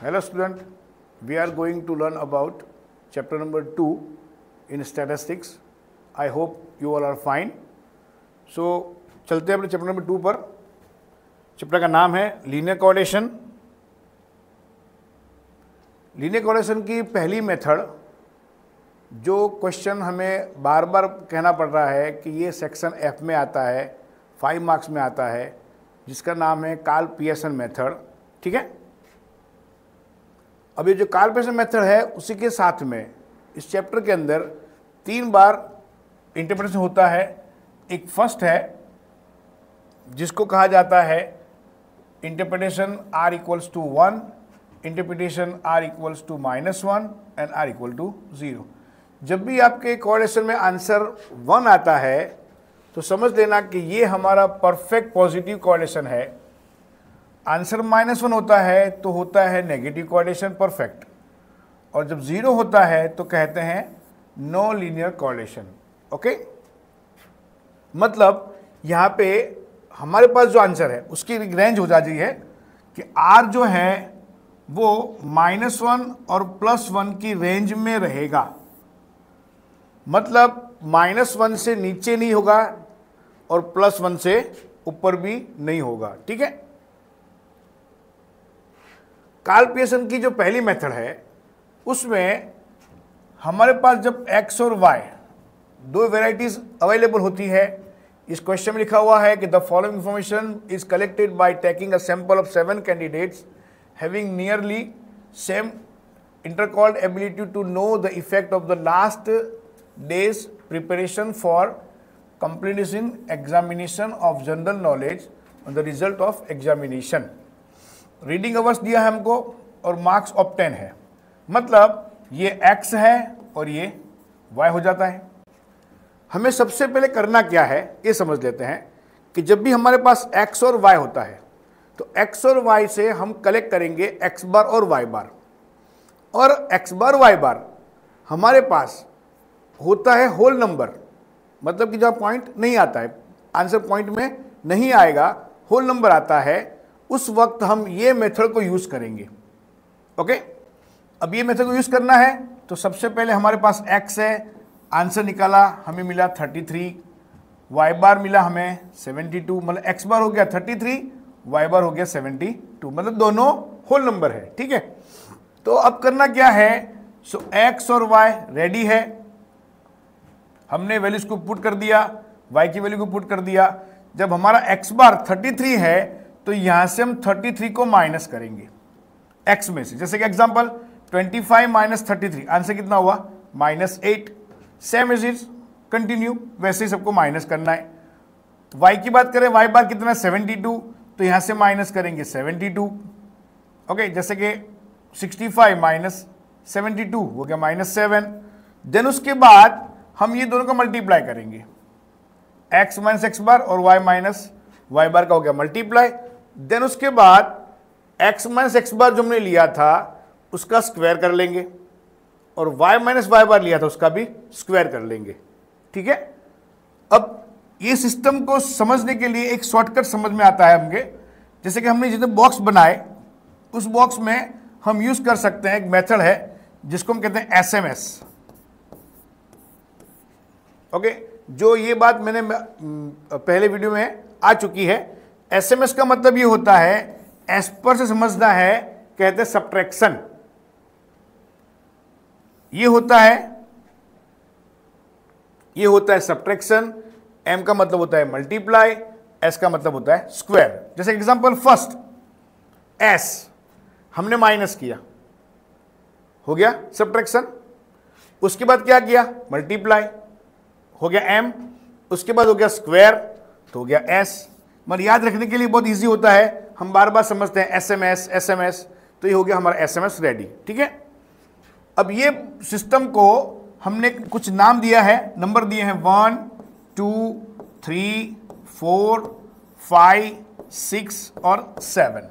Hello student, we are going to learn about chapter number 2 in statistics. I hope you all are fine. So चलते हैं अपने chapter number 2 पर. Chapter का नाम है linear coordination. Linear coordination की पहली मेथड जो क्वेश्चन हमें बार बार कहना पड़ रहा है कि ये सेक्शन एफ में आता है, 5 मार्क्स में आता है, जिसका नाम है कार्ल पियर्सन मेथड. ठीक है. अब ये जो कार्ल पियर्सन मेथड है उसी के साथ में इस चैप्टर के अंदर 3 बार इंटरप्रिटेशन होता है. एक फर्स्ट है जिसको कहा जाता है interpretation r equals to 1, interpretation r equals to -1 and r equal to 0. जब भी आपके कोऑर्डिनेशन में आंसर 1 आता है तो समझ लेना कि ये हमारा परफेक्ट पॉजिटिव कोऑर्डिनेशन है. आंसर -1 होता है तो होता है नेगेटिव कोऑर्डिनेशन परफेक्ट, और जब 0 होता है तो कहते हैं नो लीनियर कोऑर्डिनेशन. ओके, मतलब यहाँ पे हमारे पास जो आंसर है उसकी रेंज हो जाती है कि r जो है वो -1 और +1 की रेंज में रहेगा. मतलब -1 से नीचे नहीं होगा और +1 से ऊपर भी नहीं होगा. ठीक है. कार्ल पियर्सन की जो पहली मेथड है उसमें हमारे पास जब x और y दो वेराइटीज अवेलेबल होती है. इस क्वेश्चन में लिखा हुआ है कि the following information is collected by taking a sample of 7 candidates having nearly same intercold ability to know the effect of the last days preparation for completion examination of general knowledge on the result of examination. Reading hours दिया है हमको और marks of 10 है. मतलब ये x है और ये y हो जाता है. हमें सबसे पहले करना क्या है ये समझ लेते हैं कि जब भी हमारे पास x और y होता है तो x और y से हम कलेक्ट करेंगे x बार और y बार, और x बार y बार हमारे पास होता है होल नंबर. मतलब कि जब पॉइंट नहीं आता है, आंसर पॉइंट में नहीं आएगा, होल नंबर आता है, उस वक्त हम ये मेथड को यूज करेंगे. ओके. अब ये मेथड को यूज करना है तो सबसे पहले हमारे पास x है, आंसर निकाला, हमें मिला 33, y बार मिला हमें 72, मतलब x बार हो गया 33, y बार हो गया 72, मतलब दोनों होल नंबर है. ठीक है. तो अब करना क्या है, सो x और y रेडी है, हमने वैल्यूज को पुट कर दिया, y की वैल्यू को पुट कर दिया. जब हमारा x बार 33 है तो यहां से हम 33 को माइनस करेंगे x में से. जैसे कि एग्जांपल 25 माइनस 33, आंसर कितना हुआ -8. सेम इज इज कंटिन्यू, वैसे ही सबको माइनस करना है. y की बात करें, y बार कितना 72, तो यहां से माइनस करेंगे 72. ओके. जैसे कि 65 माइनस 72 हो गया -7. देन उसके बाद हम ये दोनों का मल्टीप्लाई करेंगे, x माइनस एक्स बार और y माइनस y बार का हो गया मल्टीप्लाई. देन उसके बाद x माइनस एक्स बार जो हमने लिया था उसका स्क्वायर कर लेंगे, और y माइनस y बार लिया था उसका भी स्क्वायर कर लेंगे. ठीक है. अब ये सिस्टम को समझने के लिए एक शॉर्टकट समझ में आता है हमके. जैसे कि हमने जितने बॉक्स बनाए उस बॉक्स में हम यूज कर सकते हैं, एक मेथड है जिसको हम कहते हैं SMS. ओके. जो ये बात मैंने पहले वीडियो में आ चुकी है. SMS का मतलब ये होता है, एस पर से समझना है, कहते हैं सब्ट्रैक्शन. ये होता है सब्ट्रैक्शन. M का मतलब होता है मल्टीप्लाई, S का मतलब होता है स्क्वायर. जैसे एग्जांपल फर्स्ट S हमने माइनस किया, हो गया सब्ट्रैक्शन. उसके बाद क्या किया, मल्टीप्लाई, हो गया M. उसके बाद हो गया स्क्वायर, तो हो गया S. मगर याद रखने के लिए बहुत इजी होता है, हम बार बार समझते हैं SMS, तो ये हो गया हमारा SMS रेडी. ठीक है. अब ये सिस्टम को हमने कुछ नाम दिया है, नंबर दिए हैं 1, 2, 3, 4, 5, 6 और 7.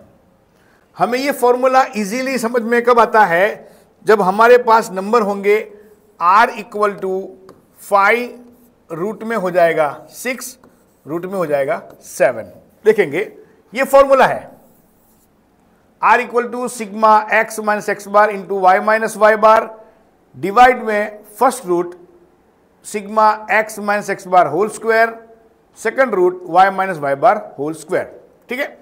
हमें ये फॉर्मूला इजीली समझ में कब आता है, जब हमारे पास नंबर होंगे r इक्वल टू 5 रूट में हो जाएगा 6, रूट में हो जाएगा 7. देखेंगे ये फॉर्मूला है, R equal to sigma X minus x bar into Y minus Y bar, divide में first root sigma X minus x bar whole square, second root Y minus Y bar whole square. ठीक है,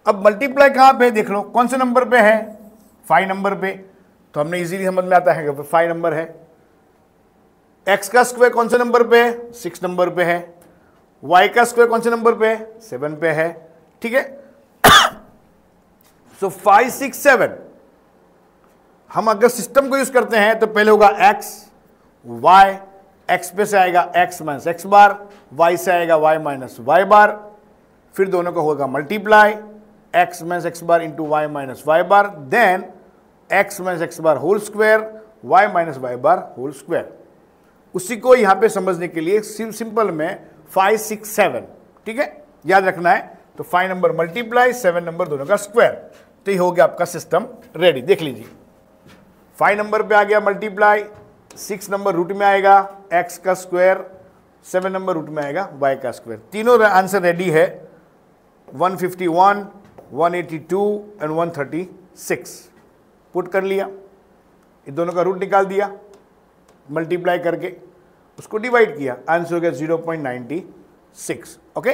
अब multiply कहां पे देख लो, कौन से number पे है, 5 नंबर पे, तो हमने इजीली समझ में आता है कि 5 नंबर है। एक्स का स्क्वायर कौन से नंबर पे है, 6 नंबर पे है। वाई का स्क्वायर कौन से नंबर पे है, 7 पे है। ठीक है, सो 5 6 7, हम अगर सिस्टम को यूज करते हैं तो पहले होगा एक्स वाई, एक्स पे से आएगा x minus x bar, Y से आएगा वाई माइनस वाई बार, फिर दोनों का होगा multiply, X minus x bar into Y minus Y bar, then X minus x bar whole square, Y minus Y bar whole square. उसी को यहां पे समझने के लिए सिंपल में 5 6 7, ठीक है, याद रखना है। तो 5 नंबर मल्टीप्लाई, 7 नंबर दोनों का स्क्वायर, तो ये हो गया आपका सिस्टम रेडी। देख लीजिए, 5 नंबर पे आ गया मल्टीप्लाई, 6 नंबर रूट में आएगा एक्स का स्क्वायर, 7 नंबर रूट में आएगा वाई का स्क्वायर। तीनों आंसर रेडी है, 151, 182 एंड 136 पुट कर लिया, इन दोनों का रूट निकाल दिया, मल्टीप्लाई करके उसको डिवाइड किया, आंसर हो गया 0.96। ओके,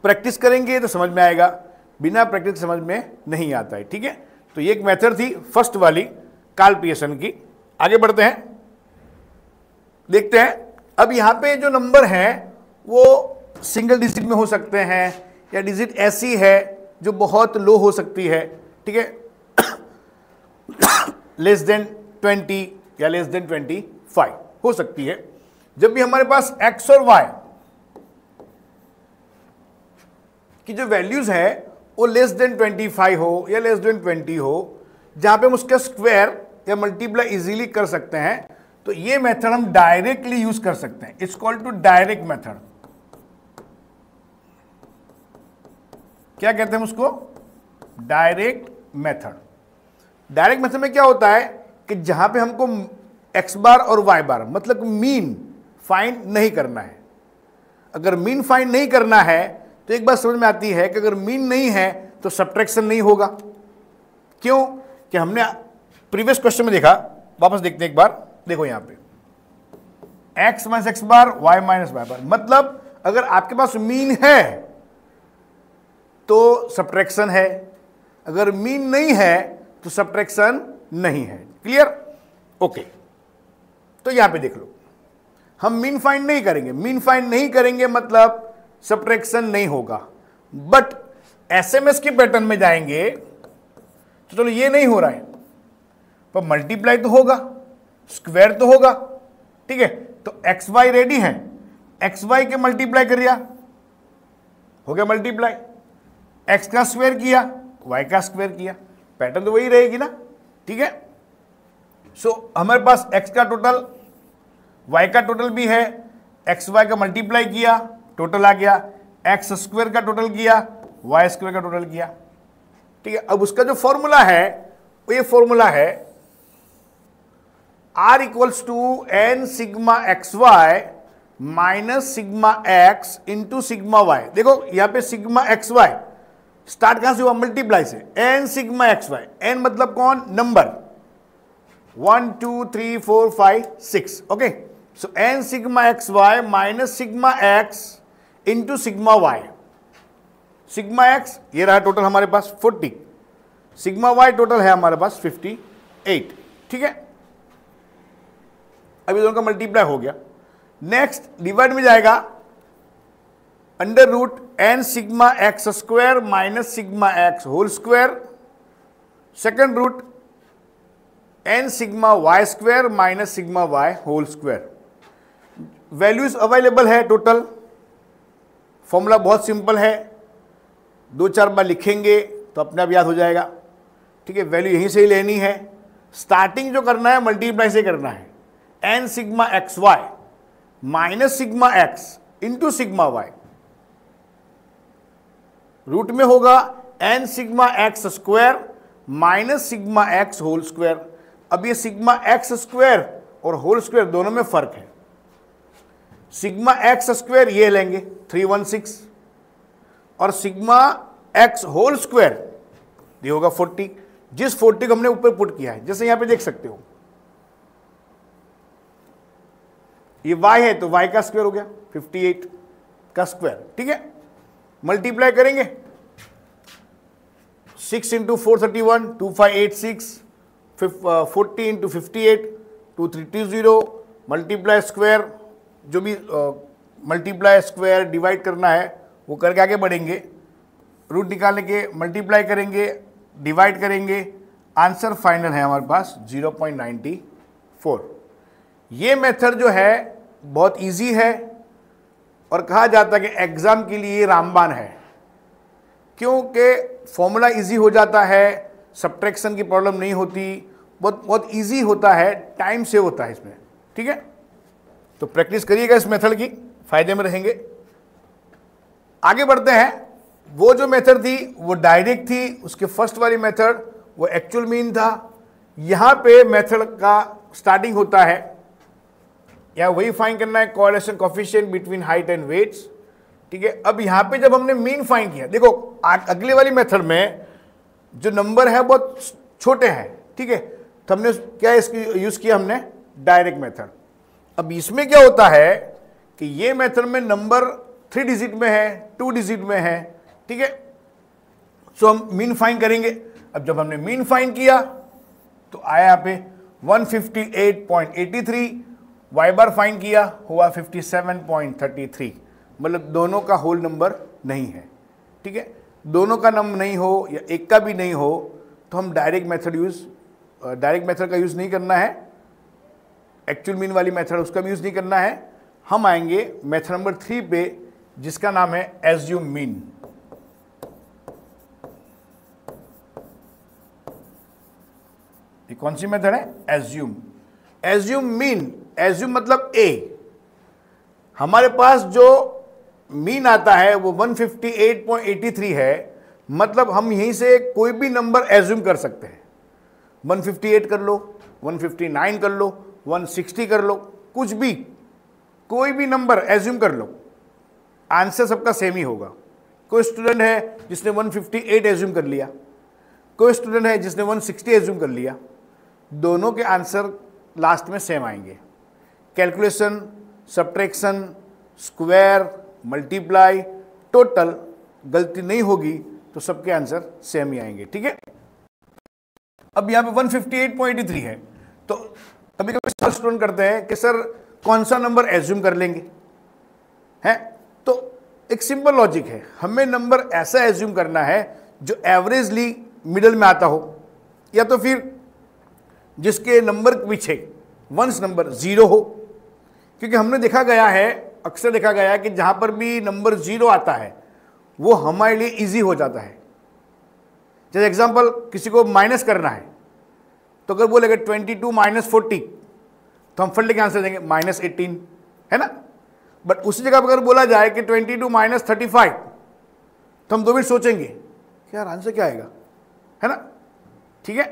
प्रैक्टिस करेंगे तो समझ में आएगा, बिना प्रैक्टिस समझ में नहीं आता है। ठीक है, तो ये एक मेथड थी फर्स्ट वाली कार्ल पियर्सन की। आगे बढ़ते हैं, देखते हैं अब यहां पे जो नंबर है वो सिंगल डिजिट में हो सकते हैं या डिजिट ऐसी है जो बहुत लो हो सकती है। ठीक है, लेस देन 20 या लेस देन 25 हो सकती है। जब भी हमारे पास x और y की जो वैल्यूज है वो लेस देन 25 हो या लेस देन 20 हो, जहां पे हम उसका स्क्वायर या मल्टीप्लाई इजीली कर सकते हैं, तो ये मेथड हम डायरेक्टली यूज कर सकते हैं। It's called to direct method. क्या कहते हैं उसको, डायरेक्ट मेथड। डायरेक्ट मेथड में क्या होता है कि जहां पे हमको एक्स बार और वाई बार मतलब मीन फाइंड नहीं करना है। अगर मीन फाइंड नहीं करना है तो एक बात समझ में आती है कि अगर मीन नहीं है तो सब्ट्रैक्शन नहीं होगा। क्यों, कि हमने प्रीवियस क्वेश्चन में देखा, वापस देखते हैं एक बार, देखो यहां पे x minus x bar y minus Y बार, मतलब अगर आपके पास मीन है तो सब्ट्रैक्शन है, अगर मीन नहीं है तो सब्ट्रैक्शन नहीं है। Clear, okay. तो यहां पे देख लो, हम मीन फाइंड नहीं करेंगे, मीन फाइंड नहीं करेंगे मतलब सब्ट्रैक्शन नहीं होगा। बट एसएमएस के पैटर्न में जाएंगे तो चलो ये नहीं हो रहा है, पर मल्टीप्लाई तो होगा, स्क्वायर तो होगा। ठीक है, तो एक्स वाई रेडी है, एक्स वाई के मल्टीप्लाई कर दिया, हो गया मल्टीप्लाई, एक्स का स्क्वायर किया, वाई का स्क्वायर किया, पैटर्न तो वही रहेगी ना। ठीक है, सो हमारे पास एक्स का टोटल, वाई का टोटल भी है, एक्स वाई का मल्टीप्लाई किया, टोटल आ गया, एक्स स्क्वायर का टोटल किया, वाई स्क्वायर का टोटल किया। ठीक है, अब उसका जो फॉर्मूला है वो ये फॉर्मूला है R equals to n sigma x Y minus sigma x into sigma y. देखो यहां पे सिग्मा एक्स वाई स्टार्ट कहां से हुआ, मल्टीप्लाई से, N sigma x Y, N मतलब कौन, number 1 2 3 4 5 6। Okay, so N sigma x Y minus sigma x into sigma Y. Sigma X ये रहा टोटल हमारे पास 40, सिग्मा वाई टोटल है हमारे पास 58। ठीक है, अभी दोनों का मल्टीप्लाई हो गया। नेक्स्ट डिवाइड में जाएगा, under root N sigma x square minus sigma x whole square, second root N sigma Y square minus sigma Y whole square. Values available है टोटल, फॉर्मूला बहुत सिंपल है, 2-4 बार लिखेंगे तो अपने आप याद हो जाएगा। ठीक है, वैल्यू यहीं से ही लेनी है, स्टार्टिंग जो करना है मल्टीप्लाई से करना है, n sigma x Y minus sigma x into sigma y, root में होगा n sigma x square minus sigma x whole square. अब ये सिग्मा एक्स स्क्वायर और होल स्क्वायर दोनों में फर्क है, सिग्मा एक्स स्क्वायर ये लेंगे 316 और सिग्मा एक्स होल स्क्वायर ये होगा 40, जिस 40 को हमने ऊपर पुट किया है, जैसे यहां पे देख सकते हो ये y है तो y का स्क्वायर हो गया 58 का स्क्वायर, ठीक है। मल्टीप्लाई करेंगे 6 इंटू 431 2586, 40 इंटू 58 2320, मल्टीप्लाई स्क्वायर, जो भी मल्टीप्लाई स्क्वायर डिवाइड करना है वो करके आगे बढ़ेंगे, रूट निकालने के मल्टीप्लाई करेंगे, डिवाइड करेंगे, आंसर फाइनल है हमारे पास 0.94। ये मेथड जो है बहुत इजी है और कहा जाता है कि एग्जाम के लिए रामबाण है, क्योंकि फॉर्मूला इजी हो जाता है, सब्ट्रैक्शन की प्रॉब्लम नहीं होती, बहुत इजी होता है, टाइम सेव होता है इसमें, ठीक है। तो प्रैक्टिस करिएगा इस मेथड की, फायदे में रहेंगे। आगे बढ़ते हैं। वो जो मेथड थी वो डायरेक्ट थी, उसके फर्स्ट वाली मेथड वो एक्चुअल मीन था। यहां पे मेथड का स्टार्टिंग होता है, या वही फाइंड करना है correlation coefficient between height and weights, ठीक है। अब यहां पे जब हमने मीन फाइंड किया, देखो अगले वाली मेथड में जो नंबर है बहुत छोटे हैं, ठीक है, तो हमने क्या इसकी यूज किया, हमने डायरेक्ट मेथड। अब इसमें क्या होता है कि ये मेथड में नंबर 3 डिजिट में है, 2 डिजिट में है, ठीक है। सो हम मीन फाइंड करेंगे। अब जब हमने मीन फाइंड किया तो आया यहाँ पे 158.83, वाई बार फाइंड किया हुआ 57.33, मतलब दोनों का होल नंबर नहीं है, ठीक है। दोनों का नंबर नहीं हो या एक का भी नहीं हो तो हम डायरेक्ट मेथड का यूज नहीं करना है, एक्चुअल मीन वाली मेथड उसका भी यूज नहीं करना है। हम आएंगे मेथड नंबर 3 पे, जिसका नाम है एज्यूम मीन। ये कौन सी मेथड है? Assume mean. एज्यूम मतलब ए, हमारे पास जो मीन आता है वो 158.83 है, मतलब हम यहीं से कोई भी नंबर एज्यूम कर सकते हैं। 158 कर लो, 159 कर लो, 160 कर लो, कुछ भी, कोई भी नंबर एज्यूम कर लो, आंसर सबका सेम ही होगा। कोई स्टूडेंट है जिसने 158 एज्यूम कर लिया, कोई स्टूडेंट है जिसने 160 एज्यूम कर लिया, दोनों के आंसर लास्ट में सेम आएंगे। Calculation, subtraction, square, multiply, total गलती नहीं होगी तो सबके आंसर सेम ही आएंगे, ठीक है। अब यहाँ पे 158.83 है, तो कभी कभी स्टूडेंट करते हैं कि सर कौन सा नंबर एज्यूम कर लेंगे, हैं? तो एक सिंपल लॉजिक है, हमें नंबर ऐसा एज्यूम करना है जो एवरेजली मिडल में आता हो, या तो फिर जिसके नंबर के पीछे वंस नंबर 0 हो, क्योंकि हमने देखा गया है, अक्सर देखा गया है कि जहां पर भी नंबर 0 आता है वो हमारे लिए इजी हो जाता है। जैसे एग्जांपल, किसी को माइनस करना है तो अगर बोलेगा 22 माइनस 40 तो हम फट लेके आंसर देंगे -18, है ना। बट उसी जगह पर अगर बोला जाए कि 22 माइनस 35 तो हम 2 मिनट सोचेंगे कि यार आंसर क्या आएगा, है ना, ठीक है।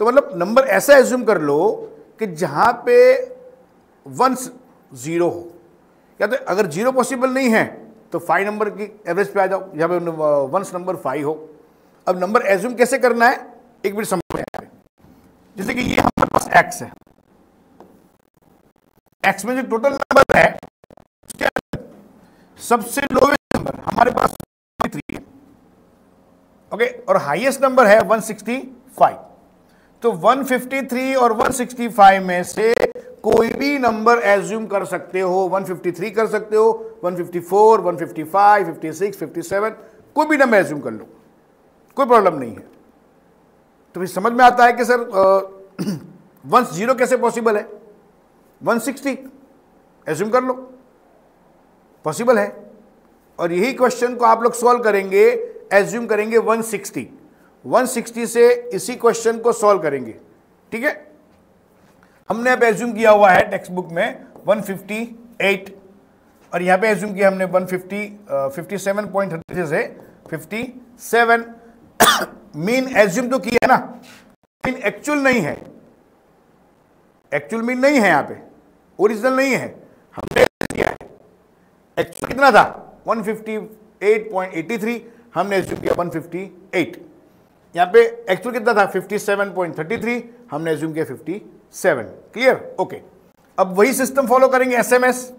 तो मतलब नंबर ऐसा एज्यूम कर लो कि जहां पे वंस 0 हो, या तो अगर 0 पॉसिबल नहीं है तो 5 नंबर की एवरेज पे आ जाओ, जहां पे वंस नंबर 5 हो। अब नंबर एज्यूम कैसे करना है एक मिनट समझ में। जैसे कि ये हमारे पास x है, x में जो टोटल नंबर है सबसे लोवेस्ट नंबर हमारे पास 3 है, ओके, और हाईएस्ट नंबर है 165। तो 153 और 165 में से कोई भी नंबर एज्यूम कर सकते हो, 153 कर सकते हो, 154, 155, 56, 57, कोई भी नंबर एज्यूम कर लो, कोई प्रॉब्लम नहीं है। तो फिर समझ में आता है कि सर 10 कैसे पॉसिबल है, 160 एज्यूम कर लो, पॉसिबल है। और यही क्वेश्चन को आप लोग सॉल्व करेंगे, एज्यूम करेंगे 160 से इसी क्वेश्चन को सॉल्व करेंगे, ठीक है। हमने अब एज्यूम किया हुआ है टेक्स्ट बुक में 158, और यहां पे एज्यूम किया हमने 57.33 से 57। मीन एज्यूम तो किया है ना, मीन एक्चुअल नहीं है, एक्चुअल मीन नहीं है, यहां पे ओरिजिनल नहीं है, हमने किया है। एक्चुअल कितना था 158.83, हमने एज्यूम किया 158। यहाँ पे एक्चुअल कितना था 57.33, हमने एज्यूम किया 57। क्लियर? ओके। अब वही सिस्टम फॉलो करेंगे एसएमएस,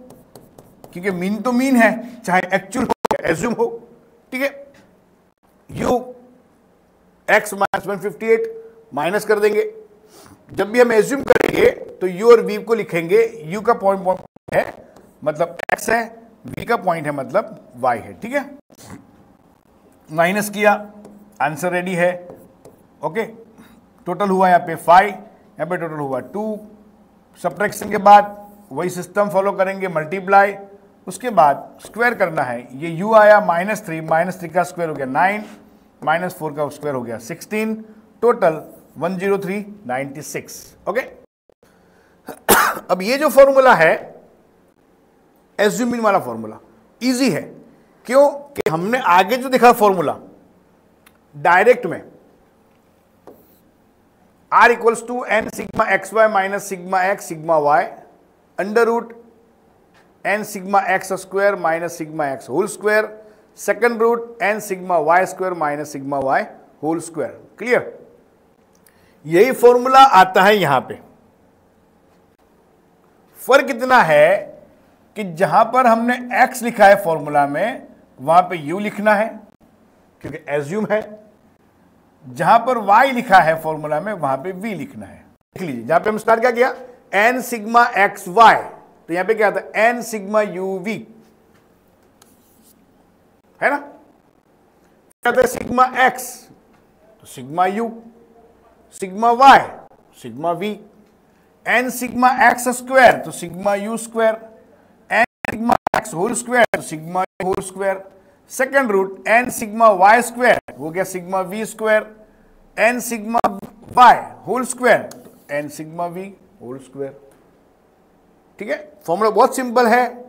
क्योंकि मीन तो मीन है, चाहे एक्चुअल हो या एज्यूम हो। ठीक है, यू एक्स माइनस 158 माइनस कर देंगे। जब भी हम एज्यूम करेंगे तो यू और वी को लिखेंगे, यू का पॉइंट है मतलब एक्स है, वी का पॉइंट है मतलब वाई है। ठीक है, माइनस किया, आंसर रेडी है। ओके, टोटल हुआ यहाँ पे 5, यहाँ पे टोटल हुआ 2। सब्ट्रैक्शन के बाद वही सिस्टम फॉलो करेंगे, मल्टीप्लाई, उसके बाद स्क्वायर करना है। ये u आया -3, -3 का स्क्वायर हो गया 9, -4 का स्क्वायर हो गया 16, टोटल 10396। ओके, अब ये जो फॉर्मूला है एज्यूमिंग वाला फॉर्मूला इजी है, क्यों कि हमने आगे जो देखा फॉर्मूला डायरेक्ट में R equals to n sigma x Y minus sigma x sigma y under root n sigma x square minus sigma x whole square, second root n sigma Y square minus sigma Y whole square. Clear? यही formula आता है यहां पे। फर्क इतना है कि जहां पर हमने x लिखा है फॉर्मूला में, वहां पे u लिखना है क्योंकि एज्यूम है। जहां पर y लिखा है फॉर्मूला में, वहां पे v लिखना है। देख लीजिए, जहां पे हम स्टार्ट क्या किया, n सिग्मा एक्स वाई, तो यहां पे क्या आता है n सिग्मा u v, है ना? क्या आता है सिग्मा x तो sigma u, sigma y sigma v, n sigma x square तो sigma u square, n sigma x whole square तो sigma u whole square, second root n sigma y square हो गया sigma v square, n sigma y whole square तो n sigma v whole square. ठीक है, formula बहुत simple है,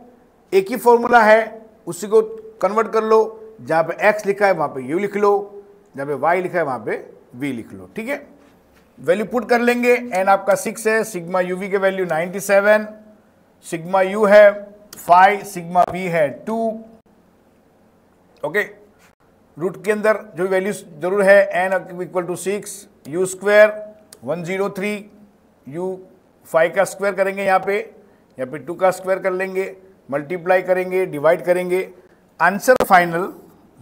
एक ही formula है, उसी को कन्वर्ट कर लो। जहां पे x लिखा है वहां पे u लिख लो, जहां पे y लिखा है वहां पे v लिख लो। ठीक है, वैल्यू पुट कर लेंगे। n आपका 6 है, सिग्मा uv के वैल्यू 97, सिग्मा u है 5, सिग्मा v है 2। ओके, रूट के अंदर जो वैल्यू जरूर है, n equal to 6, u square 103, u 5 का स्क्वायर करेंगे, यहाँ पे 2 का स्क्वायर कर लेंगे, मल्टीप्लाई करेंगे, डिवाइड करेंगे, आंसर फाइनल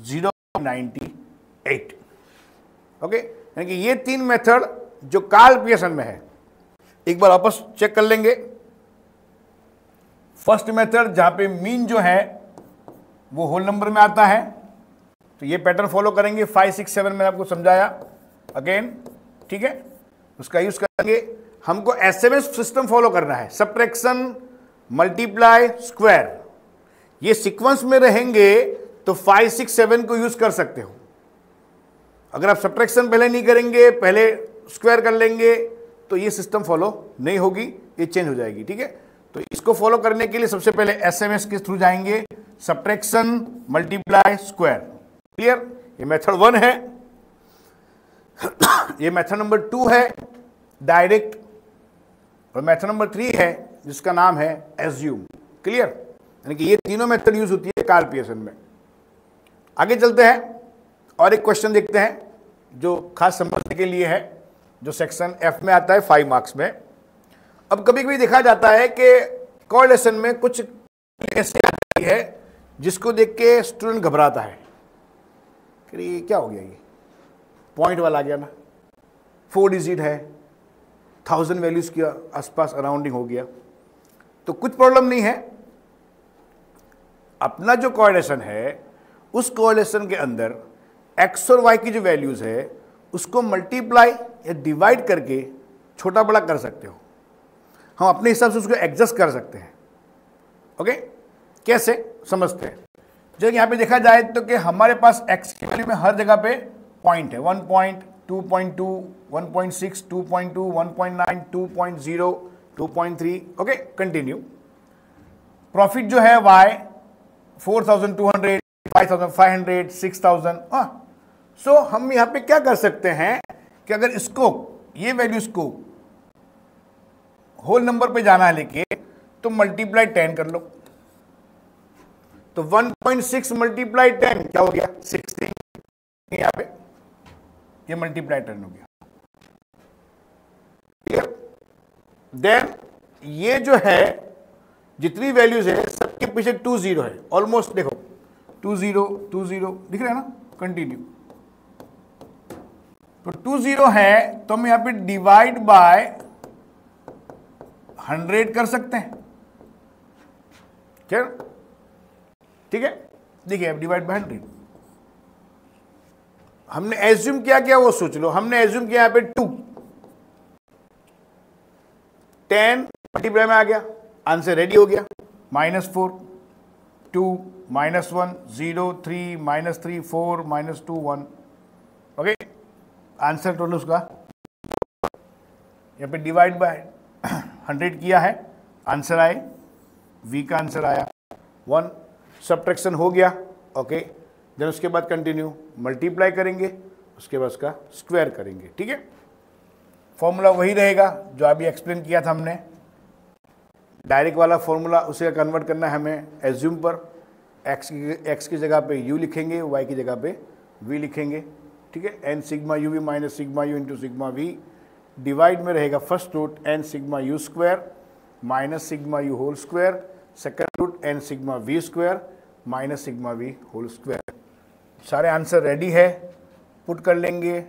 0.98। ओके, यानी कि ये 3 मेथड जो कार्ल पियर्सन में है, एक बार वापस चेक कर लेंगे। फर्स्ट मेथड जहां पे मीन जो है वो होल नंबर में आता है, तो ये पैटर्न फॉलो करेंगे। 5, 6, 7 मैंने आपको समझाया अगेन। ठीक है, उसका यूज करेंगे। हमको एसएमएस सिस्टम फॉलो करना है, सब्ट्रैक्शन, मल्टीप्लाई, स्क्वायर। ये सीक्वेंस में रहेंगे तो 5, 6, 7 को यूज कर सकते हो। अगर आप सब्ट्रैक्शन पहले नहीं करेंगे, पहले स्क्वायर कर लेंगे, तो ये सिस्टम फॉलो नहीं होगी, ये चेंज हो जाएगी। ठीक है, तो इसको फॉलो करने के लिए सबसे पहले एसएमएस के थ्रू जाएंगे, सब्ट्रैक्शन, मल्टीप्लाई, स्क्वायर। क्लियर? ये मेथड 1 है। ये मेथड नंबर 2 है डायरेक्ट, और मेथड नंबर 3 है जिसका नाम है एज्यूम। क्लियर? यानी कि ये तीनों मेथड यूज होती है कार्ल पियर्सन में। आगे चलते हैं और एक क्वेश्चन देखते हैं जो खास समझने के लिए है, जो सेक्शन एफ में आता है 5 मार्क्स में। अब कभी कभी देखा जाता है कि कोरिलेशन में कुछ ऐसी आती है जिसको देख के स्टूडेंट घबराता है कि ये क्या हो गया, ये पॉइंट वाला आ गया ना, 4 डिजिट है, 1000 वैल्यूज के आसपास अराउंडिंग हो गया, तो कुछ प्रॉब्लम नहीं है। अपना जो कोरिलेशन है, उस कोरिलेशन के अंदर एक्स और वाई की जो वैल्यूज है उसको मल्टीप्लाई या डिवाइड करके छोटा बड़ा कर सकते हो। हम अपने हिसाब से उसको एडजस्ट कर सकते हैं। ओके, कैसे समझते हैं। जब यहाँ पे देखा जाए तो कि हमारे पास x की वैल्यू में हर जगह पे पॉइंट है, 1 पॉइंट, 2.2, 1.6, 2.2, 1.9, 2.0, 2.3। Okay, continue. प्रॉफिट जो है y 4200, 5500, 6000। हाँ, सो हम यहाँ पे क्या कर सकते हैं कि अगर इसको, ये वैल्यूज को होल नंबर पे जाना है लेके, तो मल्टीप्लाई 10 कर लो। तो 1.6 मल्टीप्लाई 10 क्या हो गया, 16। यहाँ पे ये मल्टीप्लाई टर्न हो गया। देन ये जो है जितनी वैल्यूज है सबके पीछे 2 0 है ऑलमोस्ट, देखो 2 0 2 0 दिख रहा है ना, कंटिन्यू। तो 2 0 है तो हम यहां पे डिवाइड बाय 100 कर सकते हैं, क्या? ठीक है, देखिए अब डिवाइड बाय 100 हमने एज्यूम किया क्या वो सोच लो। हमने एज्यूम किया यहां पे 2 10 मल्टीप्लाई में आ गया, आंसर रेडी हो गया। -4 2 -1 0 3 -3 4 -2 1। ओके, आंसर टोटल उसका यहाँ पे डिवाइड बाय 100 किया है, आंसर आए v का आंसर आया 1। सब्ट्रैक्शन हो गया। ओके, देन उसके बाद कंटिन्यू मल्टीप्लाई करेंगे, उसके बाद उसका स्क्वायर करेंगे। ठीक है, फॉर्मूला वही रहेगा जो अभी एक्सप्लेन किया था हमने, डायरेक्ट वाला फॉर्मूला, उसे कन्वर्ट करना है हमें एज्यूम पर। x की जगह पे u लिखेंगे, y की जगह पे v लिखेंगे। ठीक है, n sigma u v minus sigma u into sigma v, divide में रहेगा first root n sigma u square minus sigma u whole square, second root n sigma v square minus sigma v whole square. सारे answer ready है, put कर लेंगे,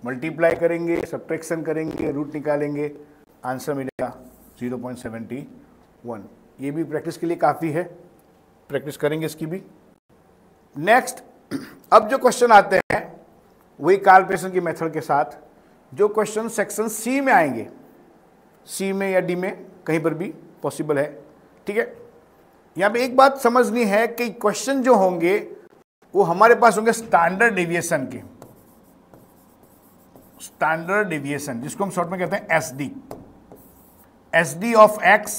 multiply करेंगे, subtraction करेंगे, root निकालेंगे, answer मिलेगा 0.71। ये भी प्रैक्टिस के लिए काफ़ी है, प्रैक्टिस करेंगे इसकी भी। नेक्स्ट, अब जो क्वेश्चन आते हैं वही कार्ल पियर्सन की मेथड के साथ, जो क्वेश्चन सेक्शन सी में आएंगे, सी में या डी में कहीं पर भी पॉसिबल है। ठीक है, यहाँ पे एक बात समझनी है कि क्वेश्चन जो होंगे वो हमारे पास होंगे स्टैंडर्ड डेविएशन के, स्टैंडर्ड डेविएशन जिसको हम शॉर्ट में कहते हैं SD, SD of x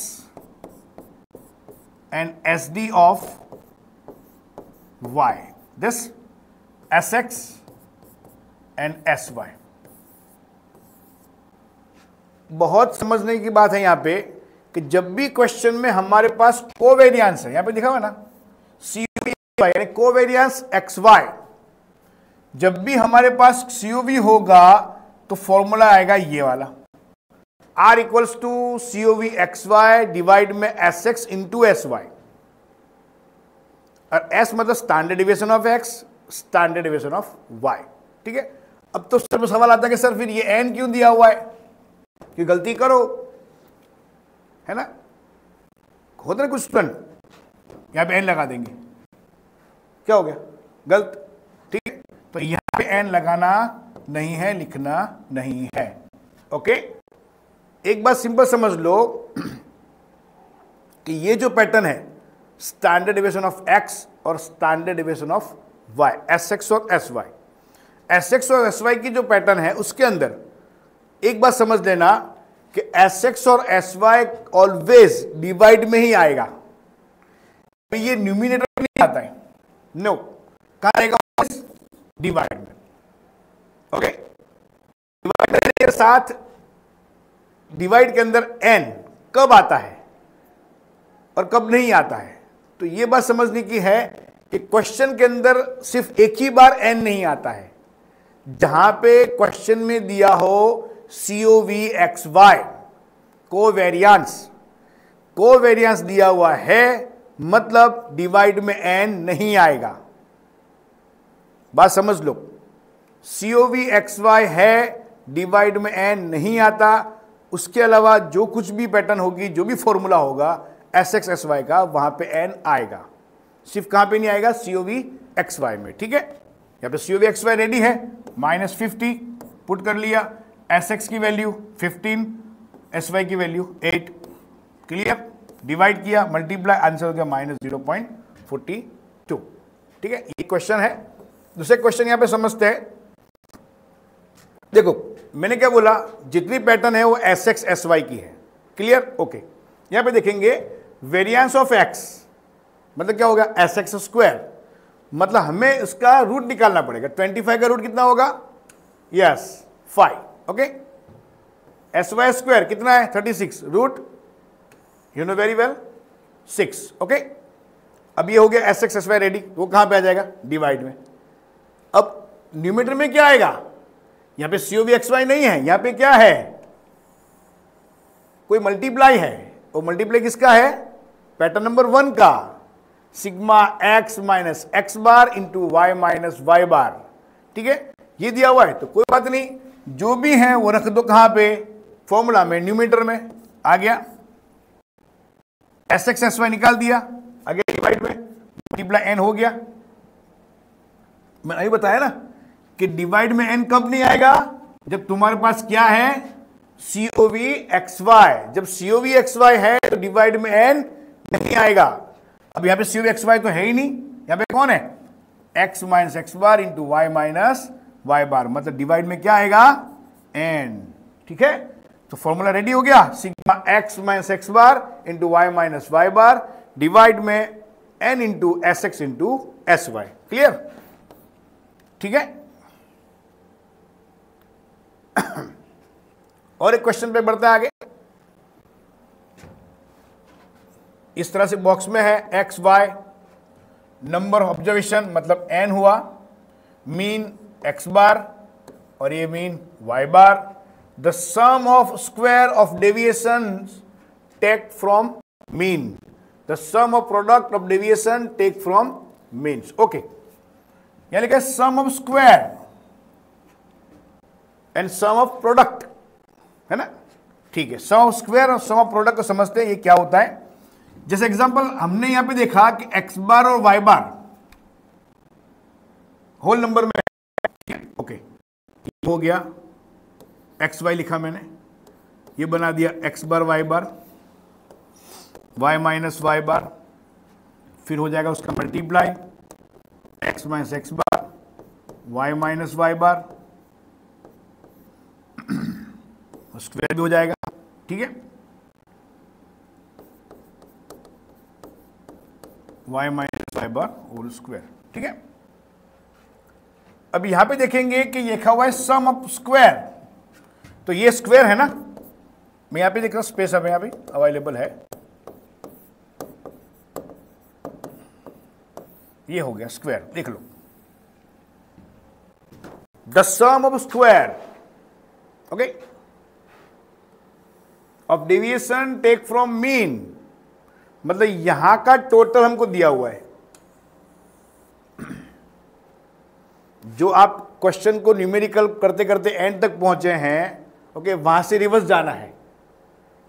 and SD of y, this s x and s y. बहुत समझने की बात है यहां पे कि जब भी क्वेश्चन में हमारे पास कोवेरियंस है, यहां पे लिखा हुआ ना COV यानी कोवेरियंस एक्स वाई, जब भी हमारे पास COV होगा तो फॉर्मूला आएगा ये वाला, R equals to COV x Y divide में S x into S Y, और S मतलब standard deviation of x, standard deviation of y। ठीक है, अब तो सर सवाल आता है कि सर फिर ये n क्यों दिया हुआ है, कि गलती करो, है ना, होता है कुछ स्टूडेंट यहां पे n लगा देंगे, क्या हो गया, गलत। ठीक है, तो यहां पे n लगाना नहीं है, लिखना नहीं है। ओके, एक बात सिंपल समझ लो कि ये जो पैटर्न है स्टैंडर्ड डेविएशन ऑफ x और standard deviation of y, sx और sy, sx और sy की जो पैटर्न है उसके अंदर एक बात समझ लेना कि sx और sy ऑलवेज डिवाइड में ही आएगा, तो ये न्यूमिनेटर में नहीं आता है, नो, कहां आएगा, डिवाइड में। ओके, डिवाइड के साथ डिवाइड के अंदर n कब आता है और कब नहीं आता है, तो ये बात समझने की है कि क्वेश्चन के अंदर सिर्फ एक ही बार n नहीं आता है। जहां पे क्वेश्चन में दिया हो COV x y covariance, covariance दिया हुआ है मतलब डिवाइड में n नहीं आएगा, बात समझ लो। COV एक्स वाई है, डिवाइड में n नहीं आता, उसके अलावा जो कुछ भी पैटर्न होगी, जो भी फॉर्मूला होगा SX SY का, वहां पे n आएगा, सिर्फ कहां पे नहीं आएगा, COV XY में। ठीक है, यहां पे COV XY रेडी है, -50 पुट कर लिया, SX की वैल्यू 15, SY की वैल्यू 8, क्लियर, डिवाइड किया, मल्टीप्लाई, आंसर हो गया -0.42। ठीक है, ये क्वेश्चन है। दूसरे क्वेश्चन यहां पे समझते हैं, देखो मैंने क्या बोला, जितनी पैटर्न है वो SX SY की है, क्लियर, ओके। यहां पे देखेंगे वेरिएंस ऑफ x मतलब क्या होगा, SX स्क्वायर, मतलब हमें इसका रूट निकालना पड़ेगा। 25 का रूट कितना होगा, यस 5, ओके। SY स्क्वायर कितना है, 36, root you know very well 6, okay. अब ये हो गया SX SY रेडी, वो कहां पे आ जाएगा, डिवाइड में। अब न्यूमरेटर में क्या आएगा, यहां पे COV नहीं है, यहां पे क्या है, कोई मल्टीप्लाई है। और मल्टीप्लाई किसका है, पैटर्न नंबर 1 का, sigma x minus x bar into Y minus Y बार। ठीक है, ये दिया हुआ है तो कोई बात नहीं, जो भी है वो रख दो कहां पे, फॉर्मूला में, न्यूमेटर में आ गया। SX SY निकाल दिया, आगे डिवाइड में, मल्टीप्लाई n हो गया। मैंने अभी बताया ना कि डिवाइड में n कब नहीं आएगा, जब तुम्हारे पास क्या है, COVXY। जब COVXY है तो डिवाइड में n नहीं आएगा। अब यहां पे COVXY तो है ही नहीं, यहां पे कौन है, x minus x bar into Y minus Y बार, मतलब डिवाइड में क्या आएगा, n। ठीक है, तो फॉर्मूला रेडी हो गया, sigma x minus x bar into Y minus Y bar divide में n into s x into S y. Clear? ठीक है, और एक क्वेश्चन पे बढ़ते हैं आगे। इस तरह से बॉक्स में है x y, नंबर ऑब्जर्वेशन मतलब n हुआ, मीन x बार और ये mean y bar, the sum of square of deviations take from mean, the sum of product of deviation take from means. Okay, यहां लिखा है sum of square and sum of product, है ना। ठीक है, sum of square और सम of product को समझते हैं ये क्या होता है। जैसे एग्जांपल हमने यहां पे देखा कि x बार और y बार होल नंबर में, ओके, हो गया एक्स वाई लिखा मैंने, ये बना दिया x bar y bar, y minus Y bar, फिर हो जाएगा उसका multiply x minus x bar, y minus Y bar, square भी हो जाएगा। ठीक है, y minus Y bar whole square. ठीक है, अब यहां पे देखेंगे कि ये लिखा हुआ है सम ऑफ स्क्वायर, तो ये स्क्वायर है ना, मैं यहां पे देख रहा हूं स्पेस अब यहां पे अवेलेबल है, ये हो गया स्क्वायर, देख लो, the sum of square, okay, of deviation take from mean, मतलब यहां का टोटल हमको दिया हुआ है। जो आप क्वेश्चन को न्यूमेरिकल करते करते एंड तक पहुंचे हैं, ओके, वहां से रिवर्स जाना है।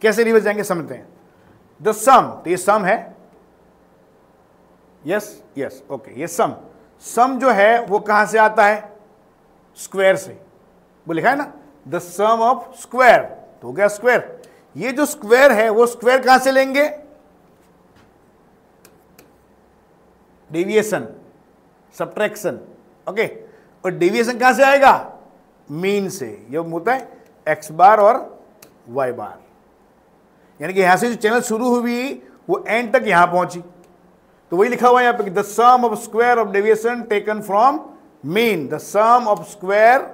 कैसे रिवर्स जाएंगे समझते हैं। द सम, तो ये सम है, यस यस, ओके, ये सम जो है वो कहां से आता है, स्क्वायर से, वो लिखा है ना, द सम ऑफ स्क्वायर, तो हो गया स्क्वायर। ये जो स्क्वायर है वो स्क्वायर कहां से लेंगे, डेविएशन, सब्ट्रैक्शन, ओके, और डेविएशन कहां से आएगा, मीन से। ये होता है एक्स बार और वाई बार, यानी कि यहां से जो चैनल शुरू हुई वो एंड तक यहां पहुंची, तो वही लिखा हुआ है यहां पे, the sum of square of deviation taken from mean, the sum of square,